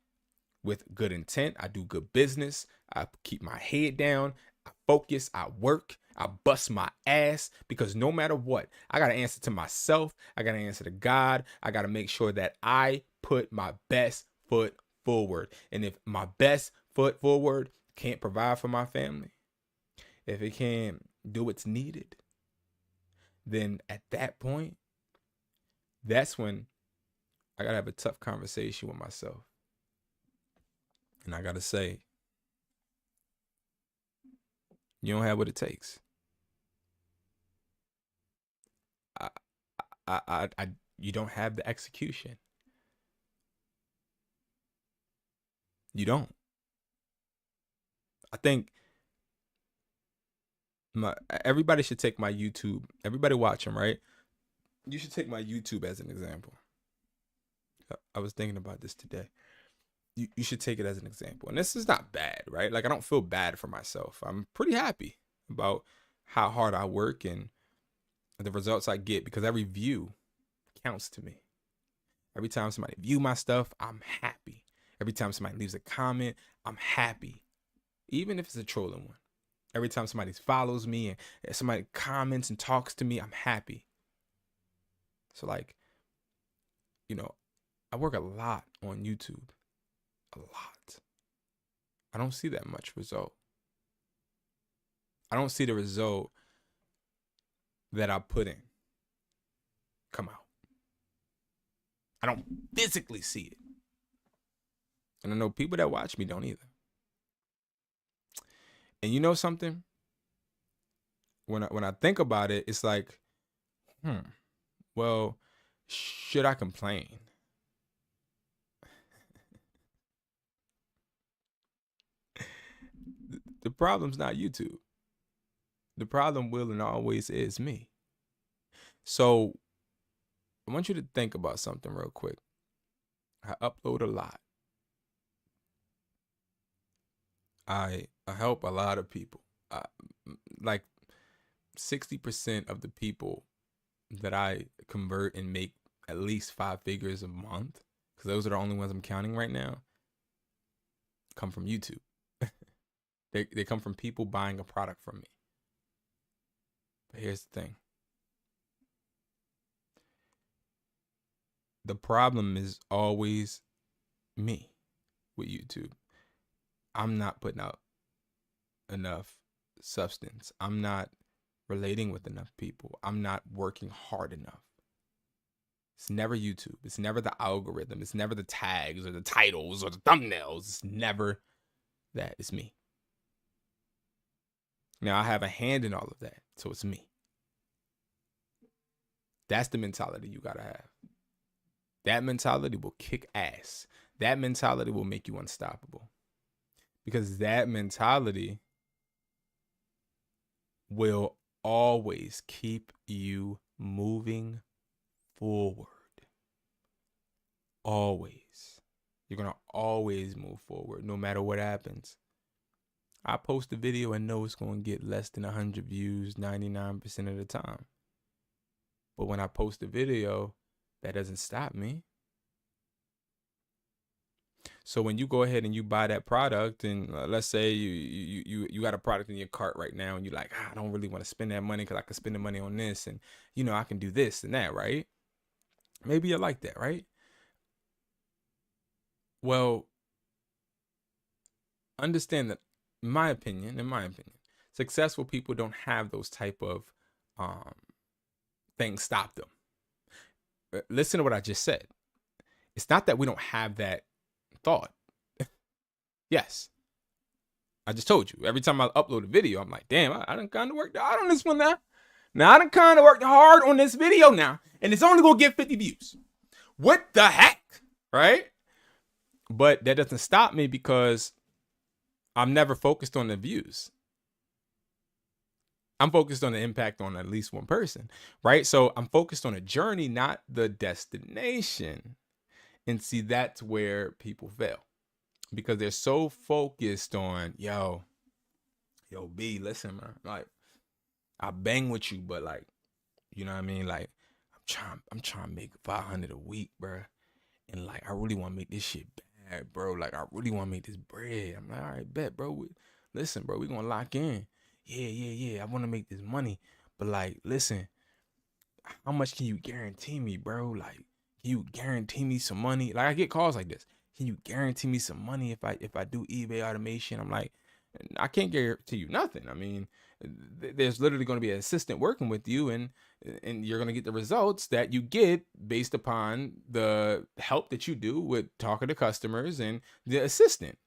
with good intent. I do good business. I keep my head down. I focus. I work. I bust my ass, because no matter what, I got to answer to myself. I got to answer to God. I got to make sure that I put my best foot forward. And if my best foot forward can't provide for my family, if it can't do what's needed, then at that point, that's when I got to have a tough conversation with myself. And I got to say, you don't have what it takes. You don't have the execution. You don't. I think Everybody should take my YouTube. Everybody watching, right? You should take my YouTube as an example. I was thinking about this today. You should take it as an example. And this is not bad, right? Like, I don't feel bad for myself. I'm pretty happy about how hard I work and the results I get, because every view counts to me. Every time somebody view my stuff, I'm happy. Every time somebody leaves a comment, I'm happy. Even if it's a trolling one. Every time somebody follows me and somebody comments and talks to me, I'm happy. So, like, you know, I work a lot on YouTube. A lot. I don't see that much result. I don't see the result that I put in come out. I don't physically see it. And I know people that watch me don't either. And you know something? When I think about it, it's like, well, should I complain? The problem's not YouTube. The problem will and always is me. So I want you to think about something real quick. I upload a lot. I help a lot of people. Like 60% of the people that I convert and make at least 5 figures a month, because those are the only ones I'm counting right now, come from YouTube. They come from people buying a product from me. But here's the thing. The problem is always me with YouTube. I'm not putting out enough substance. I'm not relating with enough people. I'm not working hard enough. It's never YouTube. It's never the algorithm. It's never the tags or the titles or the thumbnails. It's never that. It's me. Now, I have a hand in all of that, so it's me. That's the mentality you gotta have. That mentality will kick ass. That mentality will make you unstoppable. Because that mentality will always keep you moving forward. Always. You're going to always move forward no matter what happens. I post a video and know it's going to get less than 100 views 99% of the time. But when I post a video, that doesn't stop me. So when you go ahead and you buy that product, and let's say you got a product in your cart right now, and you're like, I don't really want to spend that money because I can spend the money on this, and I can do this and that, right? Maybe you're like that, right? Well, understand that, in my opinion, successful people don't have those type of things stop them. Listen to what I just said. It's not that we don't have that thought. Yes. I just told you. Every time I upload a video, I'm like, damn, I done kind of worked hard on this one now. Now, I done kind of worked hard on this video now, and it's only going to get 50 views. What the heck? Right? But that doesn't stop me, because I'm never focused on the views. I'm focused on the impact on at least one person, right? So I'm focused on a journey, not the destination. And see, that's where people fail, because they're so focused on, yo, B, listen, man, like, I bang with you, but like, you know what I mean? Like, I'm trying to make 500 a week, bro. And like, I really want to make this shit bad, bro. Like, I really want to make this bread. I'm like, all right, bet, bro. Listen, bro, we going to lock in. Yeah. I want to make this money. But like, listen, how much can you guarantee me, bro? Like, can you guarantee me some money? Like, I get calls like this. Can you guarantee me some money if I do eBay automation? I'm like, I can't guarantee you nothing. I mean, there's literally going to be an assistant working with you, and you're going to get the results that you get based upon the help that you do with talking to customers and the assistant.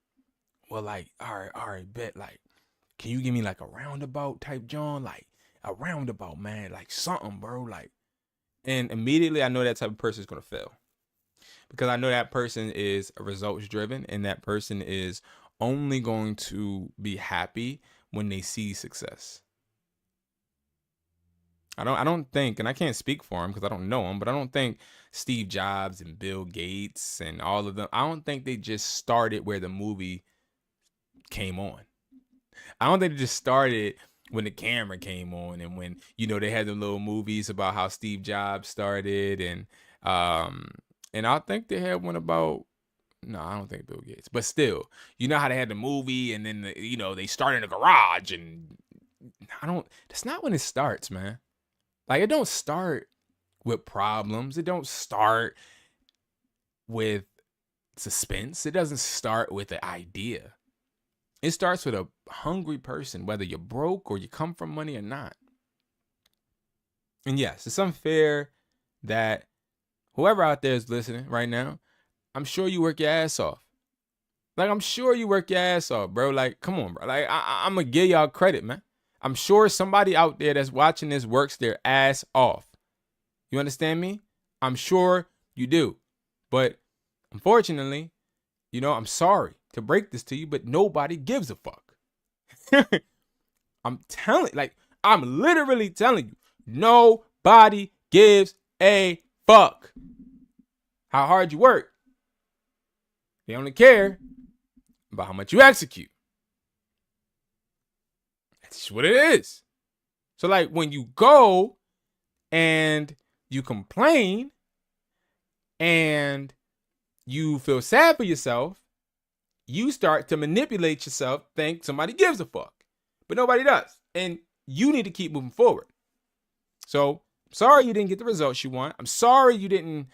Well, like, all right, bet. Like, can you give me like a roundabout type John? Like, a roundabout, man. Like, something, bro. Like, and immediately I know that type of person is going to fail, because I know that person is results driven, and that person is only going to be happy when they see success. I don't think, and I can't speak for him because I don't know him, but I don't think Steve Jobs and Bill Gates and all of them, I don't think they just started where the movie came on. I don't think they just started when the camera came on and when, you know, they had the little movies about how Steve Jobs started, and I think they had one about, no, I don't think Bill Gates, but still, you know how they had the movie and then you know, they start in a garage, and that's not when it starts, man. Like, it don't start with problems. It don't start with suspense. It doesn't start with an idea. It starts with a hungry person, whether you're broke or you come from money or not. And yes, it's unfair that whoever out there is listening right now, I'm sure you work your ass off. Like, I'm sure you work your ass off, bro. Like, come on, bro. Like, I'm going to give y'all credit, man. I'm sure somebody out there that's watching this works their ass off. You understand me? I'm sure you do. But unfortunately, you know, I'm sorry to break this to you, but nobody gives a fuck. I'm literally telling you, nobody gives a fuck how hard you work. They only care about how much you execute. That's what it is. So, like, when you go and you complain and you feel sad for yourself, you start to manipulate yourself, think somebody gives a fuck. But nobody does. And you need to keep moving forward. So, sorry you didn't get the results you want. I'm sorry you didn't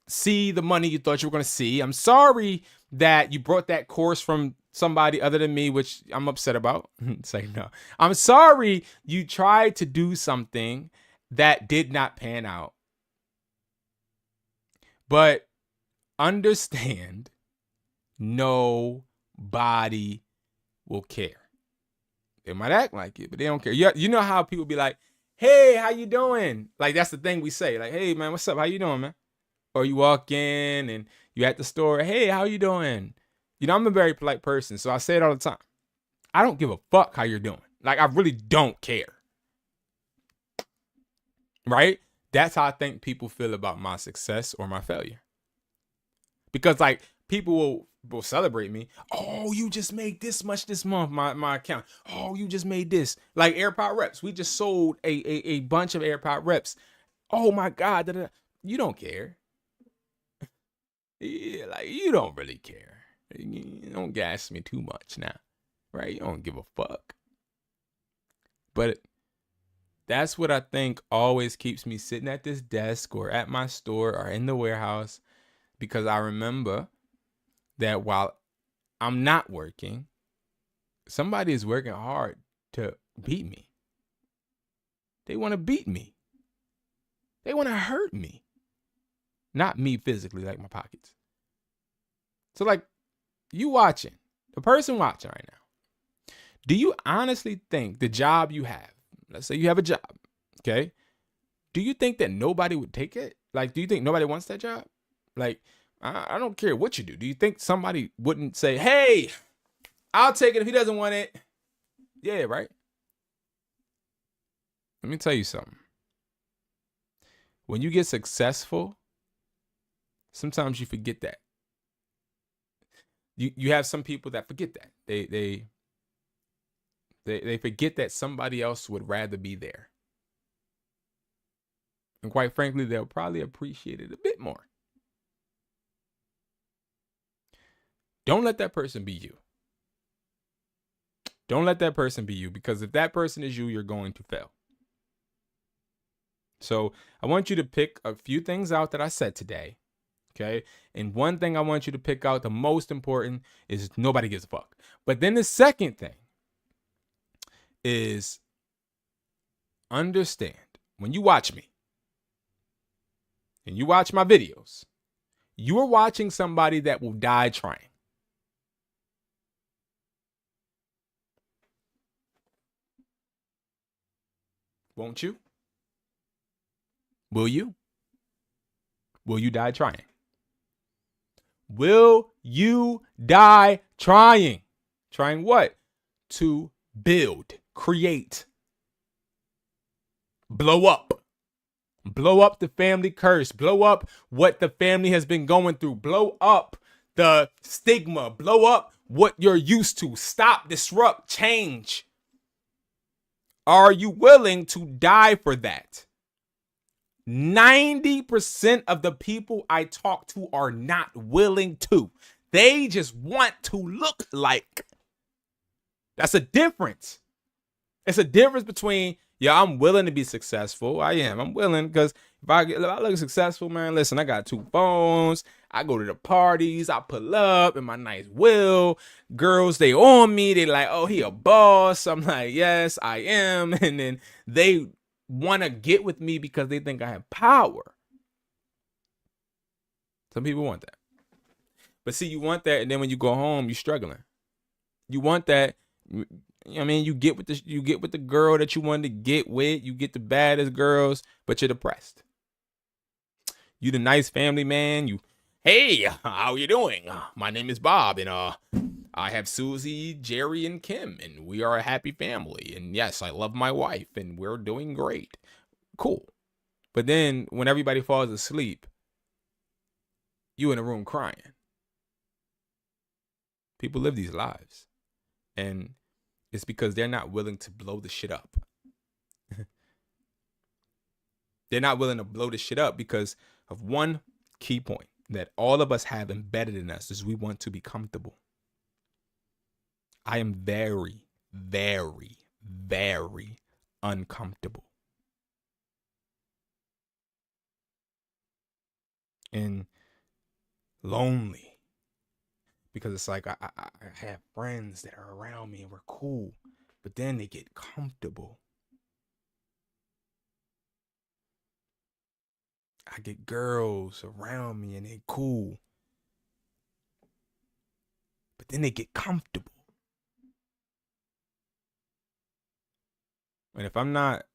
see the money you thought you were going to see. I'm sorry that you brought that course from somebody other than me, which I'm upset about. It's like, no. I'm sorry you tried to do something that did not pan out. But understand, nobody will care. They might act like it, but they don't care. You know how people be like, hey, how you doing? Like, that's the thing we say. Like, hey, man, what's up? How you doing, man? Or you walk in and you at the store. Hey, how you doing? You know, I'm a very polite person, so I say it all the time. I don't give a fuck how you're doing. Like, I really don't care. Right? That's how I think people feel about my success or my failure. Because, like, people will celebrate me. Oh, you just made this much this month, my account. Oh, you just made this. Like AirPod reps. We just sold a bunch of AirPod reps. Oh my God. You don't care. Yeah, like, you don't really care. You don't gas me too much now. Right? You don't give a fuck. But that's what I think always keeps me sitting at this desk or at my store or in the warehouse, because I remember that while I'm not working, somebody is working hard to beat me. They want to beat me. They want to hurt me. Not me physically, like my pockets. So, like, you watching, the person watching right now, do you honestly think the job you have, let's say you have a job, okay? Do you think that nobody would take it? Like, do you think nobody wants that job? Like, I don't care what you do. Do you think somebody wouldn't say, hey, I'll take it if he doesn't want it? Yeah, right? Let me tell you something. When you get successful, sometimes you forget that. You have some people that forget that. They forget that somebody else would rather be there. And quite frankly, they'll probably appreciate it a bit more. Don't let that person be you. Don't let that person be you, because if that person is you, you're going to fail. So I want you to pick a few things out that I said today. Okay. And one thing I want you to pick out, the most important, is nobody gives a fuck. But then the second thing is understand, when you watch me and you watch my videos, you are watching somebody that will die trying. Won't you? Will you? Will you die trying? Will you die trying? Trying what? To build, create. blow up. Blow up the family curse. Blow up what the family has been going through. Blow up the stigma. Blow up what you're used to. Stop, disrupt, change. Are you willing to die for that? 90% of the people I talk to are not willing to. They just want to look like. That's a difference. It's a difference between, yeah, I'm willing to be successful. I am. I'm willing, because if I look successful, man, listen, I got 2 phones. I go to the parties. I pull up in my nice wheel. Girls, they on me. They like, oh, he a boss. I'm like, yes, I am. And then they want to get with me because they think I have power. Some people want that. But see, you want that, and then when you go home, you're struggling. You want that. I mean, you get with the girl that you wanted to get with. You get the baddest girls, but you're depressed. You the nice family man. Hey, how you doing? My name is Bob, and I have Susie, Jerry, and Kim, and we are a happy family. And yes, I love my wife, and we're doing great. Cool. But then when everybody falls asleep, you in a room crying. People live these lives, and it's because they're not willing to blow the shit up. They're not willing to blow the shit up because of one key point that all of us have embedded in us is we want to be comfortable. I am very, very, very uncomfortable. And lonely. Because it's like I have friends that are around me and we're cool, but then they get comfortable. I get girls around me and they cool, but then they get comfortable. And if I'm not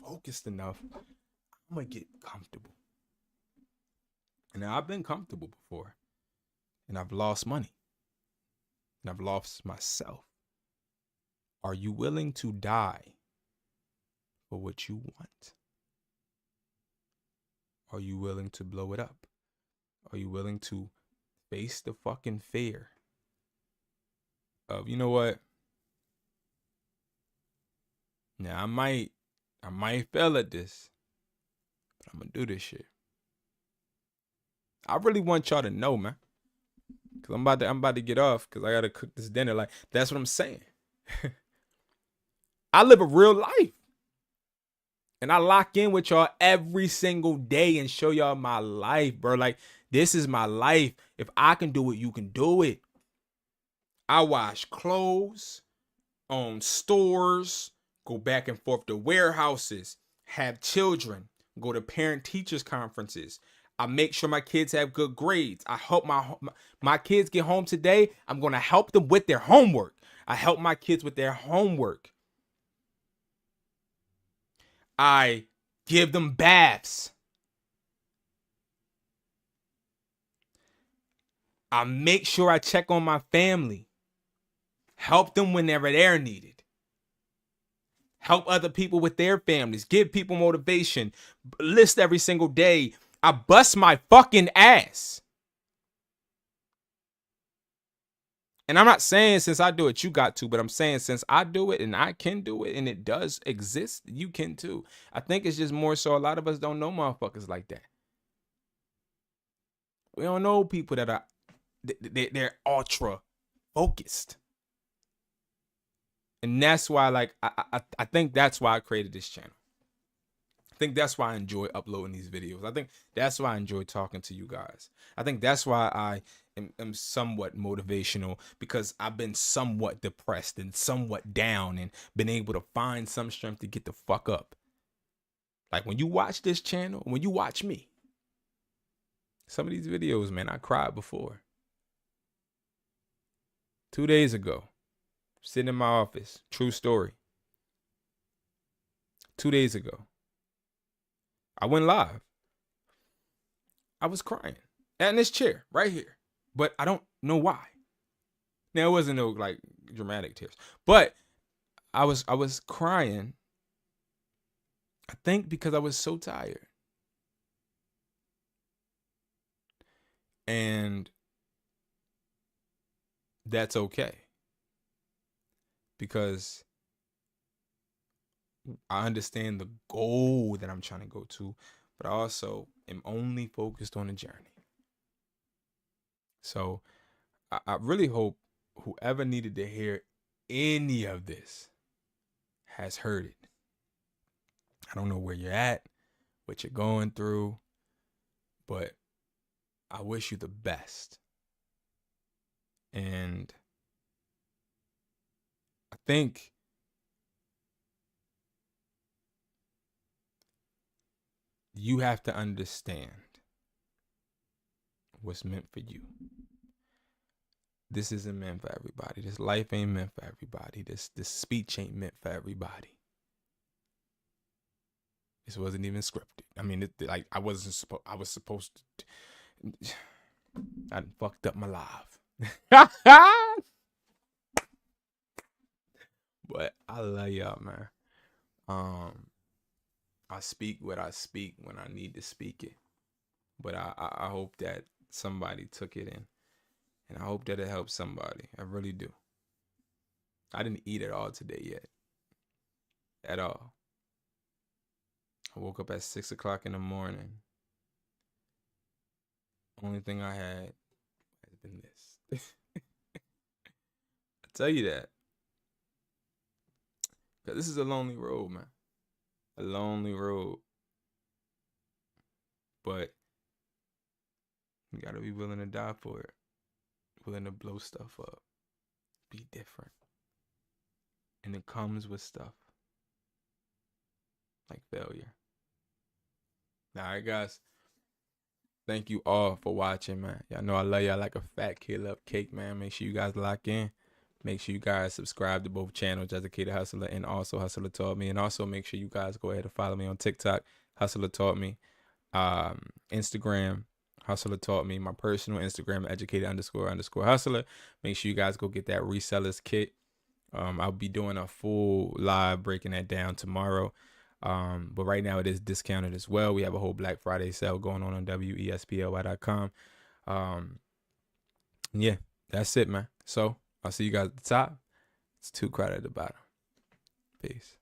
focused enough, I'm gonna get comfortable. And now I've been comfortable before. And I've lost money. And I've lost myself. Are you willing to die for what you want? Are you willing to blow it up? Are you willing to face the fucking fear of, you know what? Now I might fail at this, but I'm gonna do this shit. I really want y'all to know, man. Cause I'm about to get off because I gotta cook this dinner. Like, that's what I'm saying. I live a real life. And I lock in with y'all every single day and show y'all my life, bro. Like, this is my life. If I can do it, you can do it. I wash clothes, own stores, go back and forth to warehouses, have children, go to parent-teachers conferences. I make sure my kids have good grades. I help my kids get home today. I'm going to help them with their homework. I help my kids with their homework. I give them baths. I make sure I check on my family. Help them whenever they're needed. Help other people with their families. Give people motivation. List every single day. I bust my fucking ass. And I'm not saying since I do it, you got to, but I'm saying since I do it and I can do it and it does exist, you can too. I think it's just more so a lot of us don't know motherfuckers like that. We don't know people that are, they're ultra focused. And that's why, like, I think that's why I created this channel. I think that's why I enjoy uploading these videos. I think that's why I enjoy talking to you guys. I think that's why I am somewhat motivational, because I've been somewhat depressed and somewhat down and been able to find some strength to get the fuck up. Like, when you watch this channel, when you watch me, some of these videos, man, I cried before. 2 days ago, sitting in my office, true story. 2 days ago, I went live. I was crying in this chair right here, but I don't know why. Now, it wasn't no like dramatic tears, but I was crying I think because I was so tired. And that's okay. Because I understand the goal that I'm trying to go to, but I also am only focused on the journey. So I really hope whoever needed to hear any of this has heard it. I don't know where you're at, what you're going through, but I wish you the best. And I think you have to understand what's meant for you. This isn't meant for everybody. This life ain't meant for everybody. This speech ain't meant for everybody. This wasn't even scripted. I mean, like I was supposed to. I fucked up my life. But I love y'all, man. I speak what I speak when I need to speak it. But I hope that somebody took it in. And I hope that it helps somebody. I really do. I didn't eat at all today yet. At all. I woke up at 6 o'clock in the morning. Only thing I had has been this. I tell you that. Because this is a lonely road, man. A lonely road. But you got to be willing to die for it. Willing to blow stuff up. Be different. And it comes with stuff. Like failure. Alright, guys. Thank you all for watching, man. Y'all know I love y'all like a fat kid love cake, man. Make sure you guys lock in. Make sure you guys subscribe to both channels, Educatedhustler and also Hustler Taught Me. And also make sure you guys go ahead and follow me on TikTok, Hustler Taught Me. Instagram, Hustler Taught Me. My personal Instagram, Educated__Hustler. Make sure you guys go get that resellers kit. I'll be doing a full live breaking that down tomorrow. But right now it is discounted as well. We have a whole Black Friday sale going on WESPLY.com. Yeah, that's it, man. So I'll see you guys at the top. It's too crowded at the bottom. Peace.